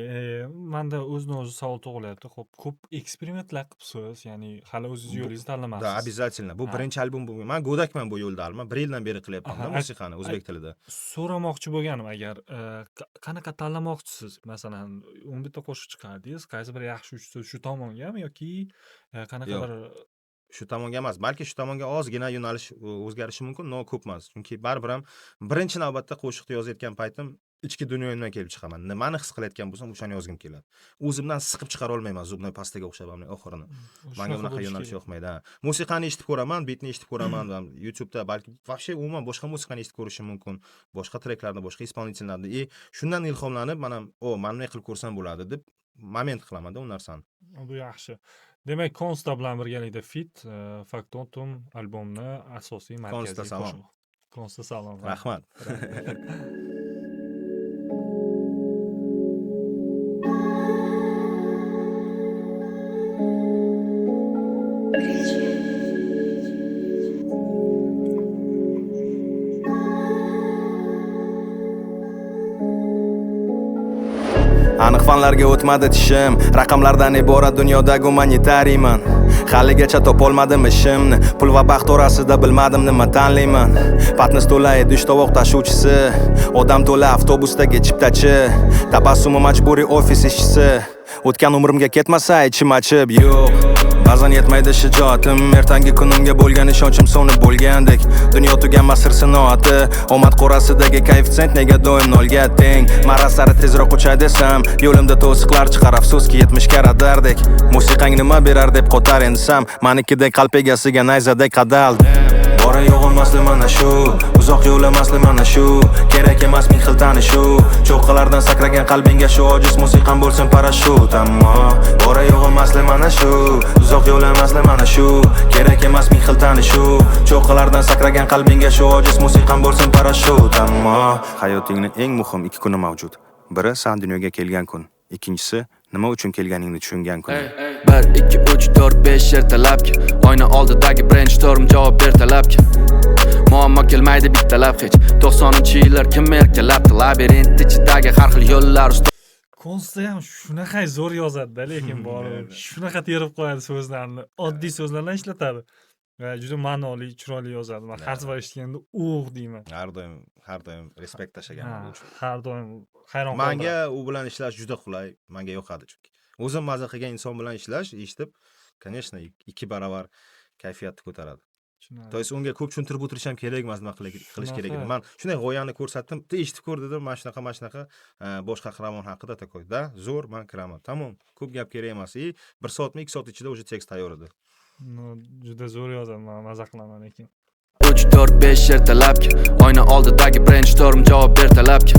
Menda o'zini-o'zi savol tug'ilyapti. Xo'p, ko'p eksperimentlar qilibsiz, ya'ni hali o'zingiz yo'lingizni Da, tanlamaysiz. обязательно. Bu birinchi albom bo'lgan. Men go'dakman bu yo'lda, alma 1 yildan beri qilyapman Aha, musiqani o'zbek tilida. So'ramoqchi bo'lganim, agar qanaqa tanlamoqchisiz? Masalan, 11 ta qo'shiq chiqardingiz, qaysi biri yaxshi uchsa shu tomongami yoki qanaqadir Shu tomonga emas, balki shu tomonga ozgina yo'nalish o'zgarishi mumkin, no ko'p emas. Chunki baribir ham birinchi navbatda qo'shiqni yozayotgan paytim ichki dunyoyimdan kelib chiqaman. Nimani his qilayotgan bo'lsam, o'shani yozgim keladi. O'zimdan siqib chiqara olmayman, zubnoy pastaga o'xshab ham oxirini. Menga bunaqa yo'nalish yoqmaydi. Musiqani eshitib ko'raman, beatni eshitib ko'raman, YouTube'da balki вообще umuman boshqa musiqani eshitib ko'rishim mumkin. Boshqa treklarni, boshqa ispanlitlarni. Shundan ilhomlanib, mana mana bunday qilib ko'rsam bo'ladi deb moment qilaman-da u narsani. Bu yaxshi. Demak, Konsta bilan birgalikda fit Factotum albomni asosiy markaziy Konsta salom. qo'shig'i. Konsta salom. Rahmat. Aniq fanlarga o'tmadi tishim, raqamlardan iborat dunyoda gumanitariyman. Haligacha topolmadim ishimni, pul va baxt orasida bilmadim nima tanlayman. Patnis to'la idish tovoq tashuvchisi, odam to'la avtobusdagi chiptachi, tabassumi majburiy ofis ishchisi. O'tgan umrimga ketmasa ichim achib, yo'q. Ba'zan yetmaydi shijoatim, ertangi kunimga bo'lgan ishonchim so'nib bo'lgandek. Dunyo tuganmas sir sinoati, omad qo'rasidagi koeffitsient nega doim nolga teng. Mara sari tezroq uchay desam, yo'limda to'siqlar chiqar, afsuski 70 ga radardek. Musiqang nima berar deb qotar ensam, manikidek qalb egasiga nayzadek qadal. Bora yo'g'im asli mana shu, uzoq yo'l emasli mana shu, kerak emas ming xil tanishuv. Cho'qqalardan sakragan qalbingga shu ojiz musiqam bo'lsin parashyut. Ammo bora yo'g'im asli mana shu, uzoq yo'l emasli mana shu, kerak emas ming xil tanishuv. Cho'qqalardan sakragan qalbingga shu ojiz musiqam bo'lsin parashyut. Ammo hayotingning eng muhim 2 kuni mavjud. Biri sen dunyoga kelgan kun, ikkinchisi nima uchun kelganingni tushungan kun. 1 2 3 4 5 ertalabki oyna oldidagi brainstorm javob ber talabga. Muammo kelmaydi bittalab hech 90-yillar kim erkalabdi labirint ichidagi har xil yo'llar Konsta ham shunaqa zo'r yozadi-da, lekin borib shunaqa terib qo'yadi so'zlarni. Oddiy so'zlardan ishlatadi. Va juda ma'noli, chiroyli yozadi. Men har safar eshitganda deyman. Har doim respekt tashlaganman bu uchun. Har doim hayron qoldim. Menga u bilan ishlash juda qulay, menga yoqadi chunki. O'zim maza qilgan inson bilan ishlash, eshitib, конечно, 2 barobar kayfiyatni ko'taradi. To есть unga ko'p tushuntirib o'tirish ham kerak emas, nima qilish kerak edi. Men shunday g'oyani ko'rsatdim, eshitib ko'r dedim, mana shunaqa bosh qahramon haqida takoy. Da, zo'r, men kiraman. Tamom, ko'p gap kerak emas. 1 soatmi, 2 soat ichida o'sha tekst tayyor edi. Juda zo'r yozaman, maza qilaman lekin. 3-4-5 ertalabki oyna oldidagi brainstorm javob ber talabga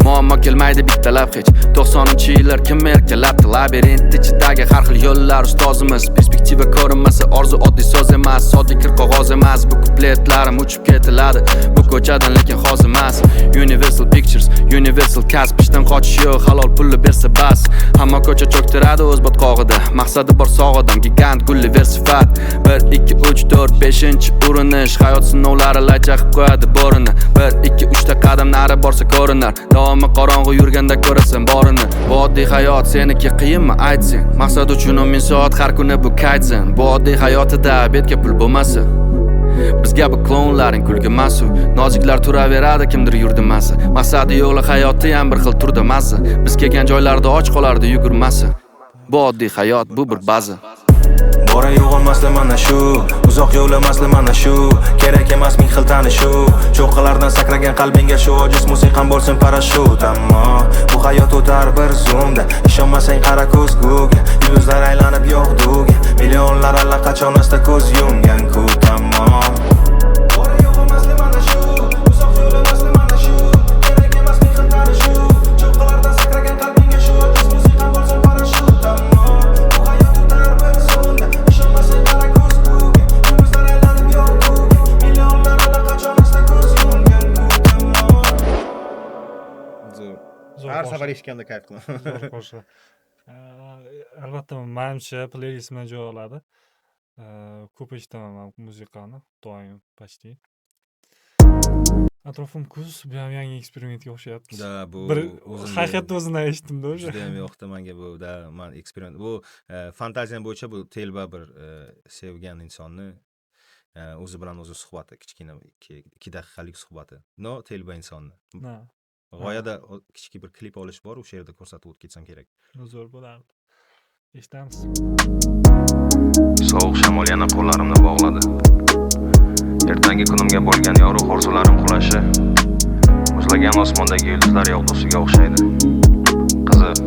muammo kelmaydi bittalab hech 90-yillar kim erkalabdi labirint ichidagi har xil yo'llar ustozimiz perspektiva ko'rinmasa orzu oddiy so'z emas soddiy kir qog'oz emas bu kupletlarim uchib ketiladi bu ko'chadan lekin hozir emas Universal Pictures Universal kasb ishdan qochish yo'q halol pulni bersa bas hamma ko'cha cho'ktiradi o'z botqog'ida maqsadi bor sog' odam gigant Gulliver sifat 1 2 3 4 5 urinish hayot sinovlari laycha qilib qo'yadi borini 1 2 3 ta qadam nari borsa ko'rinar davomi qorong'u yurganda ko'rasan borini bu oddiy hayot seniki qiyinmi aytsang maqsad uchun 1000 soat har kuni bu kaytsin bu oddiy hayotida betga pul bo'lmasa bizga bu klonlaring kulgi masu noziklar turaveradi kimdir yurdimasi maqsadi yo'qli hayotda ham bir xil turda mazza biz kelgan joylarda och qolardi yugurmasi bu oddiy hayot bu bir baza Bora yo'g'im asli mana shu uzoq yo'lim asli mana shu kerak emas ming xil tanishuv cho'qqalardan sakragan qalbingga shu ojiz musiqam bo'lsin parashyut ammo bu hayot o'tar bir zoomda ishonmasang qara ko'zguga yulduzlar aylanib yog'duga millionlar allaqachon asta ko'z yumgan-ku tamom Bora yo'g'im asli mana shu uzoq yo'lim asli mana shu kerak emas ming xil tanishuv cho'qqalardan sakragan qalbingga shu ojiz musiqam bo'lsin parashyut ammo bu hayot o'tar bir zoomda ishonmasang qara ko'zguga yulduzlar aylanib yog'duga millionlar allaqachon asta ko'z yumgan-ku tamom Zo'r har qo'shiq. safar eshitganda kayf qilaman. Zo'r qo'shiq. Albatta manimcha playlistimga joy oladi. Ko'p eshitaman men musiqani, doim почти. Atrofim kuz, bu ham yangi eksperimentga o'xshayapti. Da bu Bir o'zimni- haqiqatda o'zini eshitdim-da o'sha. Juda ham yoqdi menga bu da men eksperiment bu fantaziyam bo'yicha bu telba bir sevgan insonni o'zi bilan o'zi suhbati kichkina 2 daqiqalik suhbati no telba insonni Ha, g'oyada kichik bir klip olish bor o'sha yerda ko'rsatib o'tib ketsam kerak zo'r bo'lardi. Eshitamiz. Sovuq shamol yana qo'llarimni bog'ladi. Ertangi kunimga bo'lgan yorug' orzularim qulashi muzlagan osmondagi yulduzlar yog'dusiga o'xshaydi. Qiziq.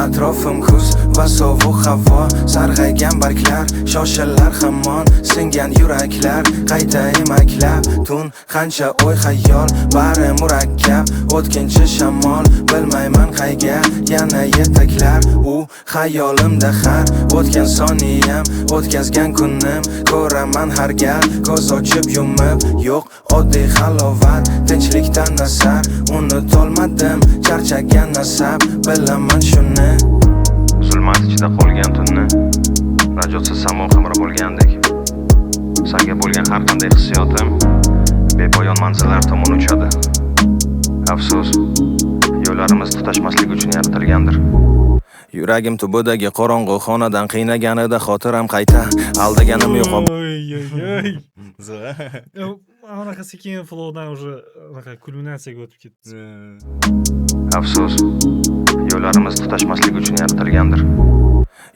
Atrofim kuz va sovuq havo sarg'aygan barglar shoshilar hamon singan yuraklar qayta emaklab tun qancha o'y xayol bari murakkab o'tkinchi shamol bilmayman qayga yana yetaklar u xayolimda har o'tgan soniyam o'tkazgan kunim ko'raman har gal ko'z ochib yumib yo'q oddiy halovat tinchlikdan asar unutolmadim charchagan nasab bilaman shuni Zulmat ichida qolgan tunni rajotsiz samo qamra bo'lgandek. Senga bo'lgan har qanday hissiyotim bepoyon manzillar tomon uchadi. Afsus, yo'llarimiz tutashmaslik uchun yaratilgandir. Yuragim tubidagi qorong'u xonadan qiynaganida xotiram qayta aldaganim yo'q Oy. zo'r Anaqa sekin flowdan уже anaqa kulminatsiyaga o'tib ketdi. Afsus, yo'llarimiz tutashmaslik uchun yaratilgandir.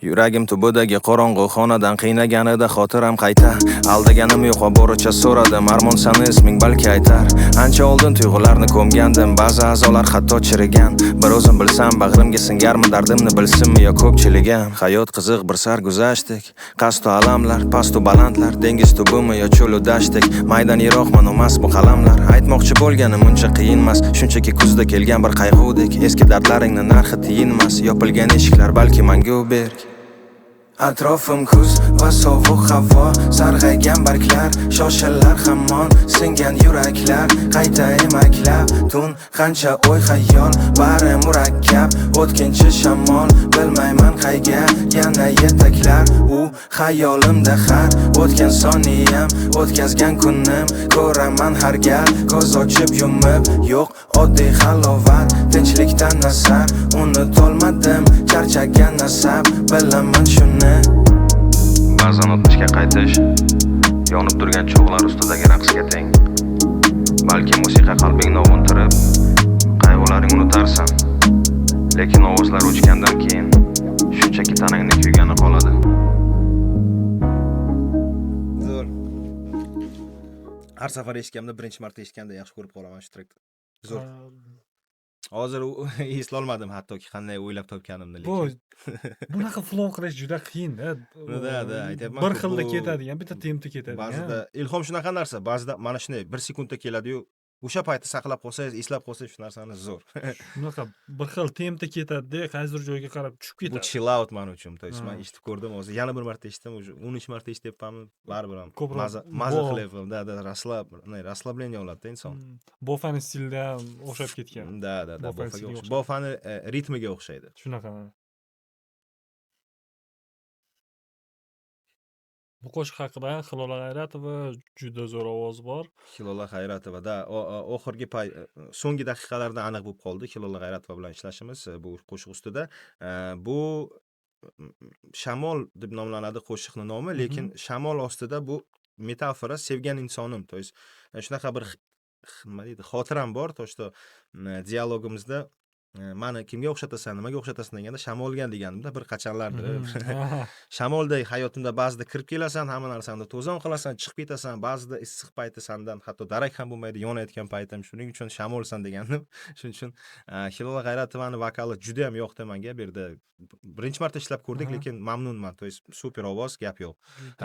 Yuragim tubidagi qorong'u xonadan qiynaganida xotiram qayta aldaganim yo'q va boricha so'radim armon sani isming balki aytar ancha oldin tuyg'ularni ko'mgandim ba'zi a'zolar hatto chirigan bir o'zim bilsam bag'rimga singarmi dardimni bilsinmi yo ko'pchiligan hayot qiziq bir sarguzashtdek qastu alamlar pastu balandlar dengiz tubimi yo cho'lu dashtdek maydan yiroqman emas bu qalamlar aytmoqchi bo'lganim uncha qiyinmas shunchaki kuzda kelgan bir qayg'udek eski dardlaringni narxi tiyinmas yopilgan eshiklar balki mangu berk Atrofim kuz va sovuq havo sarg'aygan barglar shoshilar hamon singan yuraklar qayta emaklab tun qancha o'y xayol bari murakkab o'tkinchi shamol bilmayman qayga yana yetaklar u xayolimda har o'tgan soniyam o'tkazgan kunim ko'raman har gal ko'z ochib yumib yo'q oddiy halovat tinchlikdan asar unutolmadim charchagan nasab bilaman shuni Ba'zan o'tmishga qaytish yonib turgan cho'g'lar ustidagi raqsga teng. Balki musiqa qalbingni ovuntirib, qayg'ularing unutarsan. Lekin ovozlar o'chgandan keyin shunchaki tanangni kuygani qoladi. zo'r har safar eshitganimda birinchi marta eshitganda yaxshi ko'rib qolaman shu trekni zo'r Hozir eslolmadim hattoki qanday o'ylab topganimni Bu lekin. bunaqa flow qilish juda qiyin-da. Da, aytyapman. Bir xilda ketadigan, bitta tempda ketadigan. Ba'zida ilhom shunaqa narsa, ba'zida mana shunday 1 sekundda keladi-yu, o'sha paytda saqlab qolsangiz, eslab qolsangiz shu narsani zo'r. Shunaqa bir xil tempda ketadi-da, qaysidir joyga qarab tushib Bu ketadi. chill out men uchun. To есть men eshitib ko'rdim, hozir yana bir marta eshitdim, уже 13 marta eshityapmanmi, baribir ham Ko'proq maza bo- qilyapman. Da, расслабление oladi-da inson. Bofani stilida ham o'xshab ketgan. Da, Bofani bofaga stiliga o'xshaydi. Bofani ritmiga o'xshaydi. Shunaqa. Bu qo'shiq haqida Hilola G'ayratova juda zo'r ovoz bor. Hilola G'ayratova da oxirgi so'nggi daqiqalarda aniq bo'lib qoldi Hilola G'ayratova bilan ishlashimiz bu qo'shiq ustida. Bu Shamol deb nomlanadi qo'shiqning nomi, lekin shamol ostida bu metafora sevgan insonim. To есть shunaqa bir nima deydi, xotiram bor, to что dialogimizda mani kimga o'xshatasan, nimaga o'xshatasan deganda shamolga deganimda bir qachonlardir. Shamolday hayotimda ba'zida kirib kelasan, hamma narsani to'zon qilasan, chiqib ketasan, ba'zida issiq payti sandan hatto darak ham bo'lmaydi, yonayotgan paytim, shuning uchun shamolsan degandim. Shuning uchun Hilola G'ayratovani vokali juda ham yoqdi menga. Bu yerda birinchi marta ishlab ko'rdik, lekin mamnunman. To есть super ovoz, gap yo'q.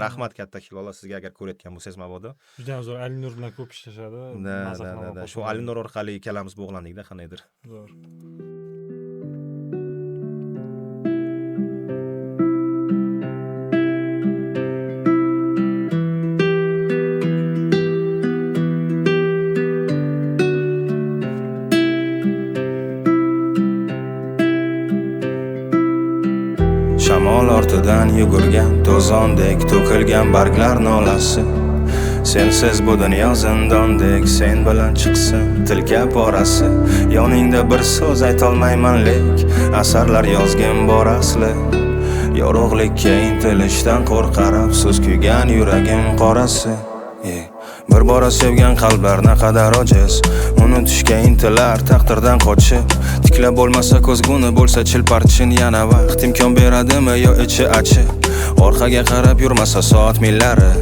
Rahmat katta Hilola sizga agar ko'rayotgan bo'lsangiz mabodo. Juda ham zo'r. Alinur bilan ko'p ishlashadi. Da. Shu Alinur orqali ikkalamiz bog'landikda qandaydir. Zo'r. Shamol ortidan yugurgan to'zondek to'kilgan barglar nolasi. Sensiz bu dunyo zindondek sen bilan chiqsin tilka porasi. Yoningda bir so'z aytolmayman lek asarlar yozgin bor asli. Yorug'likka intilishdan qo'rqar afsus kuygan yuragim qorasi. Bir bora sevgan qalblar naqadar ojiz, unutishga intilar taqdirdan qochib. Tiklab bo'lmasa ko'zguni bo'lsa chilparchin, yana vaqt imkon beradimi yo ichi achib. Orqaga qarab yurmasa soat millari,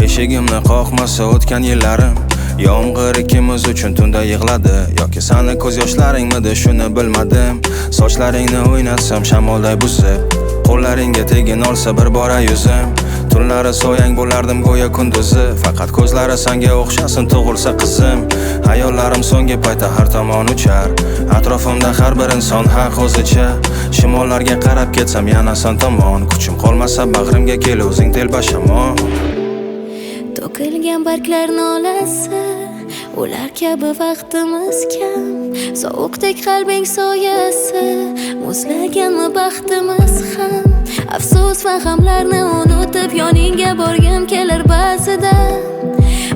eshigimni qoqmasa o'tgan yillarim. Yomg'ir ikimiz uchun tunda yig'ladi, yoki sani ko'z yoshlaringmidi shuni bilmadim. Sochlaringni o'ynatsam shamolday buzib, qo'llaringga tegin olsa bir bora yuzim. Tunlari so'yang bo'lardim go'yo kunduzi, faqat ko'zlari sanga o'xshasin tug'ilsa qizim. Hayollarim so'nggi paytda har tomon uchar, atrofimda har bir inson haq o'zicha. Shimollarga qarab ketsam yana san tomon, kuchim qolmasa bag'rimga kel o'zing telbashamon. To'kilgan barglar nolasi, ular kabi vaqtimiz kam. Sovuqdek qalbing soyasi, muzlaganmi baxtimiz ham. Afsus va g'amlarni unutib yoningga borgim kelar ba'zida.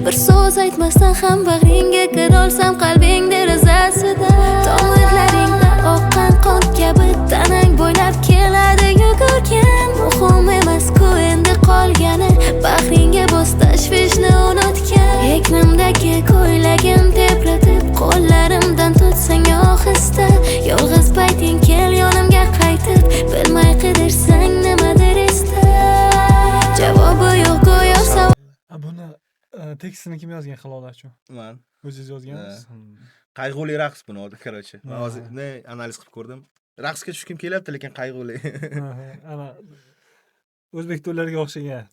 Bir so'z aytmasdan ham bag'ringga kirolsam qalbing derazasida. Tomirlaringda oqqan qon kabi tanang bo'ylab keladi yugurgan. Muhim emas-ku endi qolgani, bag'ringga bos tashvishni unutgan. Egnimdagi ko'ylagim tebratib, qo'llarimdan tutsang ohista. Yolg'iz payting kel yonimga qaytib, bilmay qidirsang nimadir ista. Javobi yo'q go'yo savol. Buni tekstini kim yozgan Hilola uchun? Men O'zingiz yozgansiz? qayg'uli raqs buni oldi, короче. Men hozir analiz qilib ko'rdim. Raqsga tushkim kelyapti, lekin qayg'uli. Ana o'zbek to'ylariga o'xshagan.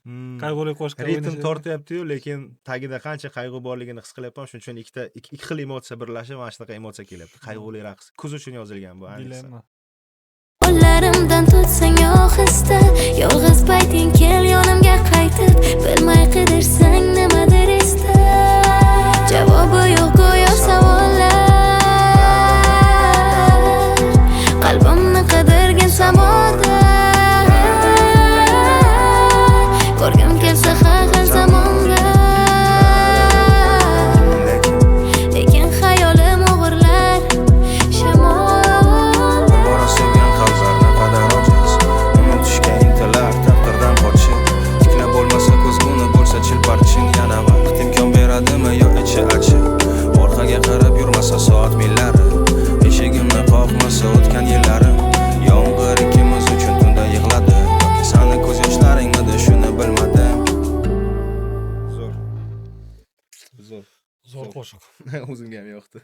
Qayg'uli qo'shiq Ritm tortyapti-yu, lekin tagida qancha qayg'u borligini his qilyapman. Shuning uchun ikki xil emotsiya birlashib, mana shunaqa emotsiya kelyapti. Qayg'uli raqs. Kuz uchun yozilgan bu ayniqsa. Qo'llarimdan tutsang ohista, yolg'iz payting kel yonimga qaytib, bilmay qidirsang nimadir ista. Javobi yo'q go'yo savollar, qalbimni qidirgin samoda. Ko'rgim kelsa har xil zamonda, lekin xayolim o'g'irlar shamol. Bora sevgan qalblar naqadar ojiz, unutishga intilar taqdirdan qochib. Tiklab bo'lmasa ko'zguni bo'lsa chilparchin, yana vaqt imkon beradimi yo ichi achib. Orqaga qarab yurmasa soat millari, eshigimni qoqmasa o'tgan yillarim. Yomg'ir ikimiz uchun tunda yig'ladi, yoki sani ko'z yoshlaringmidi shuni bilmadim. Zo'r. Zo'r qo'shiq. O'zimga ham yoqdi.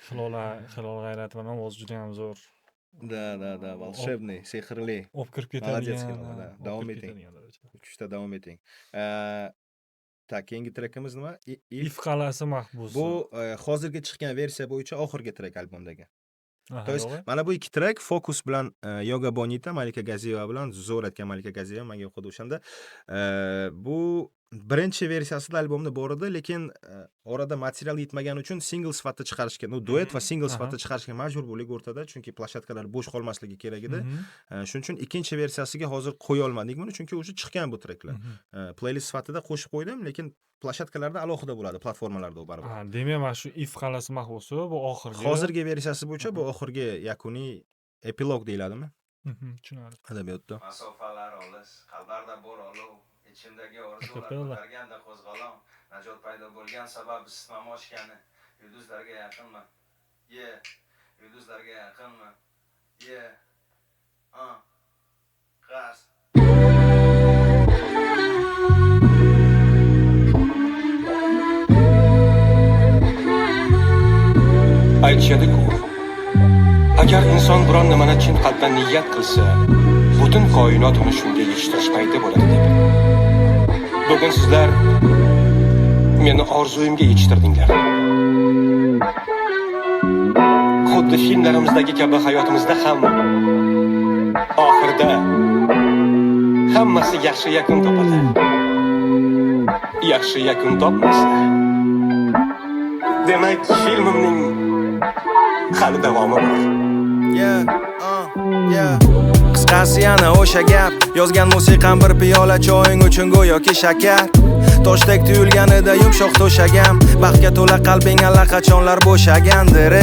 Hilola Hilol G'ayrat va ovoz juda ham zo'r. Da, волшебный, sehrli. Olib kirib Молодец, ketadigan. Hilol, da. Davom eting. 3 ta davom eting. Tak, keyingi trekimiz nima? If qal'asi mahbusi. Bu hozirgi chiqqan versiya bo'yicha oxirgi trek albomdagi. Aha, То есть to'g'ri. mana bu ikki trek Focus bilan Yoga Bonita, Malika Gaziyeva bilan zo'r aytgan Malika Gaziyeva menga o'qidi o'shanda. Bu birinchi versiyasida albomda bor edi, lekin orada material yetmagani uchun single sifatida chiqarishga, duet va single sifatida chiqarishga majbur bo'ldik o'rtada, chunki plashatkalar bo'sh qolmasligi kerak edi. Shuning uchun ikkinchi versiyasiga hozir qo'ya olmadik buni, chunki o'sha chiqqan bu treklar. Playlist sifatida qo'shib qo'ydim, lekin plashatkalarda alohida bo'ladi, platformalarda u baribir. Demak, mana shu if qal'asi mahbusi bu oxirgi. Hozirgi versiyasi bo'yicha bu oxirgi yakuniy epilog deyiladimi? Tushunarli. Adabiyotda. Masofalar olis, qalblarda bor olov, ichimdagi orzular Akapella. ko'targanda qo'zg'olon, najot paydo bo'lgan sabab isitmam oshgani, yulduzlarga yaqinman. Yulduzlarga yaqinman. Qars. Aytishadi-ku, agar inson biron nimani chin qalbdan niyat qilsa, butun koinot uni shunga yetishtirish payti bo'ladi deb. Bugun sizlar meni orzuyimga yetishtirdinglar. Xuddi filmlarimizdagi kabi hayotimizda ham oxirida hammasi yaxshi yakun topadi. Yaxshi yakun topmasa, demak filmimning hali davomi bor. Qisqasi yana o'sha gap, yozgan musiqam bir piyola choying uchun go'yoki shakar. Toshdek tuyulganida yumshoq to'shagam, baxtga to'la qalbing allaqachonlar bo'shagandir.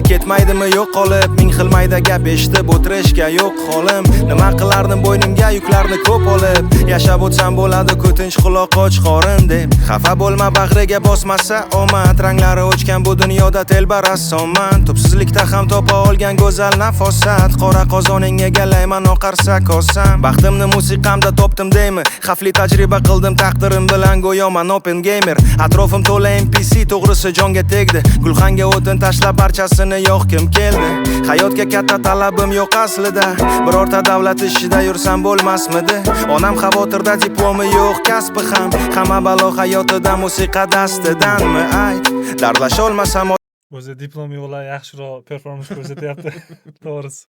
Ketmaydimi yo'q qolib, ming xil mayda gap eshitib o'tirishga yo'q holim. Nima qilardim bo'ynimga yuklarni ko'p olib, yashab o'tsam bo'ladi-ku tinch quloq och qorin deb. Xafa bo'lma bag'riga bosmasa omad, ranglari o'chgan bu dunyoda telba rassomman. Tubsizlikda ham topa olgan go'zal nafosat, qora qozoning egallayman oqarsa kosam. Baxtimni musiqamda topdim deymi? Xavfli tajriba qildim taqdirim bilan go'yoman open gamer. Atrofim to'la NPC, to'g'risi jonga tegdi. Gulxanga o'tin tashlab barchasini yo'qkim keldi. Hayotga katta talabim yo'q aslida. Birorta davlat ishida yursam bo'lmasmidi? Onam xavotirda, diplomi yo'q, kasbi ham. Hamma balo hayotida musiqa dastidanmi? Ayt, dardlasha olmasam O'zi diplom yo'qlar yaxshiroq performans ko'rsatyapti. To'g'risi.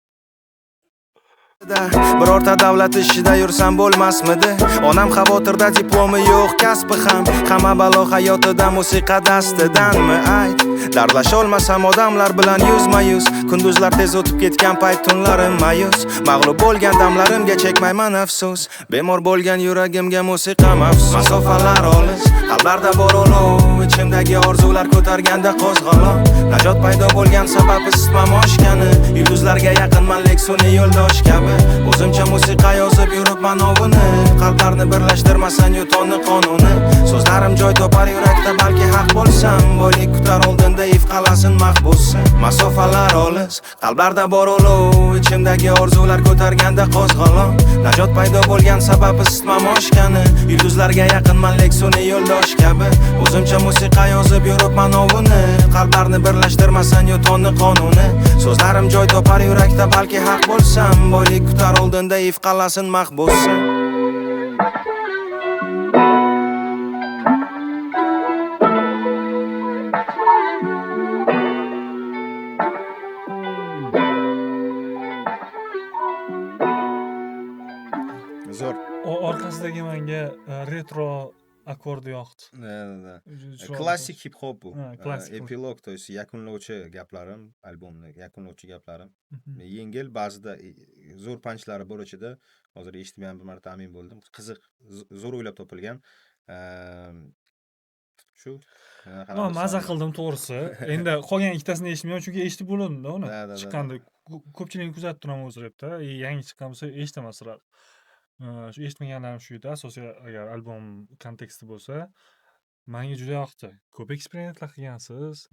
Birorta davlat ishida yursam bo'lmasmidi? Onam xavotirda, diplomi yo'q, kasbi ham. Hamma balo hayotida musiqa dastidanmi? Ayt, dardlasha olmasam odamlar bilan yuzma-yuz. Kunduzlar tez o'tib ketgan payt tunlarim ma'yus. Mag'lub bo'lgan damlarimga chekmayman afsus. Bemor bo'lgan yuragimga musiqa mafsus. Masofalar olis, qalblarda bor olov, ichimdagi orzular ko'targanda qo'zg'olon. Najot paydo bo'lgan sabab isitmam oshgani, yulduzlarga yaqinman lek sun'iy yo'ldosh kabi. O'zimcha musiqa yozib yuribman ovuni, qalblarni birlashtirmasan yutonni qonuni. So'zlarim joy topar yurakda, balki haq bo'lsam, boylik kutar oldinda if qal'asin mahbusi. Masofalar olis, qalblarda bor olov, ichimdagi orzular ko'targanda qo'zg'olon. Najot paydo bo'lgan sabab isitmam oshgani, yulduzlarga yaqinman lek sun'iy yo'ldosh kabi. O'zimcha musiqa yozib yuribman ovuni, qalblarni birlashtirmasan yutonni qonuni. So'zlarim joy topar yurakda, balki haq bo'lsam, boylik kutar oldinda if qal'asin mahbusi. Zo'r. Orqasidagi menga retro akkordi yoqdi. Klassik hip hop bu. Klassik. Epilog, to есть yakunlovchi gaplarim, albomni yakunlovchi gaplarim. Yengil, ba'zida zo'r panchlari bor ichida. Hozir eshitib ham bir marta amin bo'ldim. Qiziq, zo'r o'ylab topilgan. Shu. Maza qildim to'g'risi. Endi qolgan ikkitasini eshitmayman, chunki eshitib bo'lindi uni. Chiqqanda ko'pchilikni kuzatib turaman o'z repda. Yangi chiqqan bo'lsa eshitaman sira. Shu eshitmaganlarim shu edi. Asosiy agar albom konteksti bo'lsa, menga juda yoqdi. Ko'p eksperimentlar qilgansiz.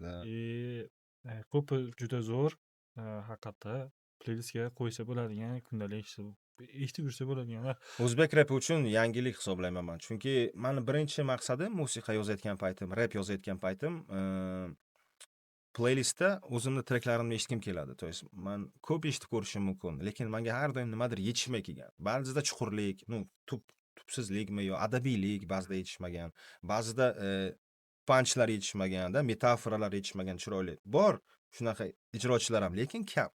Ko'pi juda zo'r. Haqiqatda playlistga qo'ysa bo'ladigan, kundalik eshitib yursa bo'ladigan. O'zbek rapi uchun yangilik hisoblayman men. Chunki meni birinchi maqsadim musiqa yozayotgan paytim, rap yozayotgan paytim playlistda o'zimni treklarimni eshitgim keladi. То есть man ko'p eshitib ko'rishim mumkin, lekin menga har doim nimadir yetishmay kelgan. Ba'zida chuqurlik, tubsizlikmi yo adabiylik ba'zida yetishmagan, ba'zida punchlar yetishmaganda, metaforalar yetishmagan chiroyli. Bor shunaqa ijrochilar ham, lekin kam.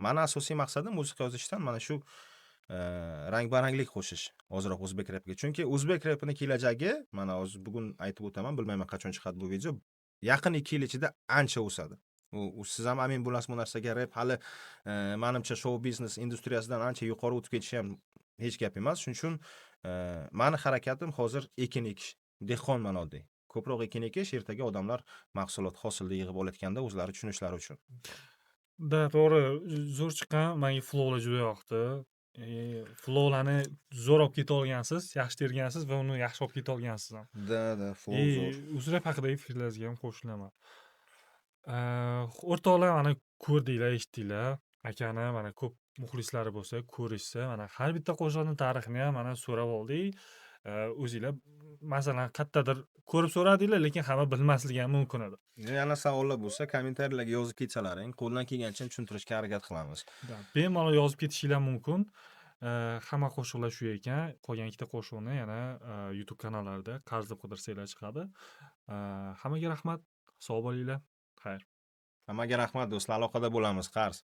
Mani asosiy maqsadim musiqa yozishdan mana shu rang-baranglik qo'shish ozroq o'zbek rapiga. Chunki o'zbek rapini kelajagi, mana hozir bugun aytib o'taman, bilmayman qachon chiqadi bu video. Yaqin 2 yil ichida ancha o'sadi. Siz ham amin bo'lasiz bu narsaga. Rap hali menimcha show biznes industriyasidan ancha yuqori o'tib ketishi ham hech gap emas. Shuning uchun mani harakatim hozir ekin ekish. Dehqonman oddiy. Ko'proq ekin ekish, ertaga odamlar mahsulot hosilni yig'ib olayotganda o'zlari tushunishlari uchun. Da, to'g'ri, zo'r chiqqan. Menga flowlar juda yoqdi. Flowlarni zo'r olib keta olgansiz, yaxshi tergansiz va uni yaxshi olib keta olgansiz ham. Da, flow zo'r. O'zi rap haqidagi fikrlaringizga ham qo'shilaman. O'rtoqlar mana ko'rdinglar, eshitdinglar. Akani mana ko'p muxlislari bo'lsa, ko'rishsa, mana har bitta qo'shiqning tarixini ham mana so'rab oldik. O'zinglar masalan qayerdadir ko'rib so'radinglar, lekin hamma bilmasligi ham mumkin edi. Yana savollar bo'lsa, kommentariyalarga yozib ketsalaring, qo'ldan kelgancha tushuntirishga harakat qilamiz. Bemalol yozib ketishinglar mumkin. Hamma qo'shiqlar shu ekan. Qolgan ikkita qo'shiqni yana YouTube kanallarida qarz deb qidirsanglar chiqadi. Hammaga rahmat. Sog' bo'linglar. Xayr. Hammaga rahmat do'stlar, aloqada bo'lamiz, qarz.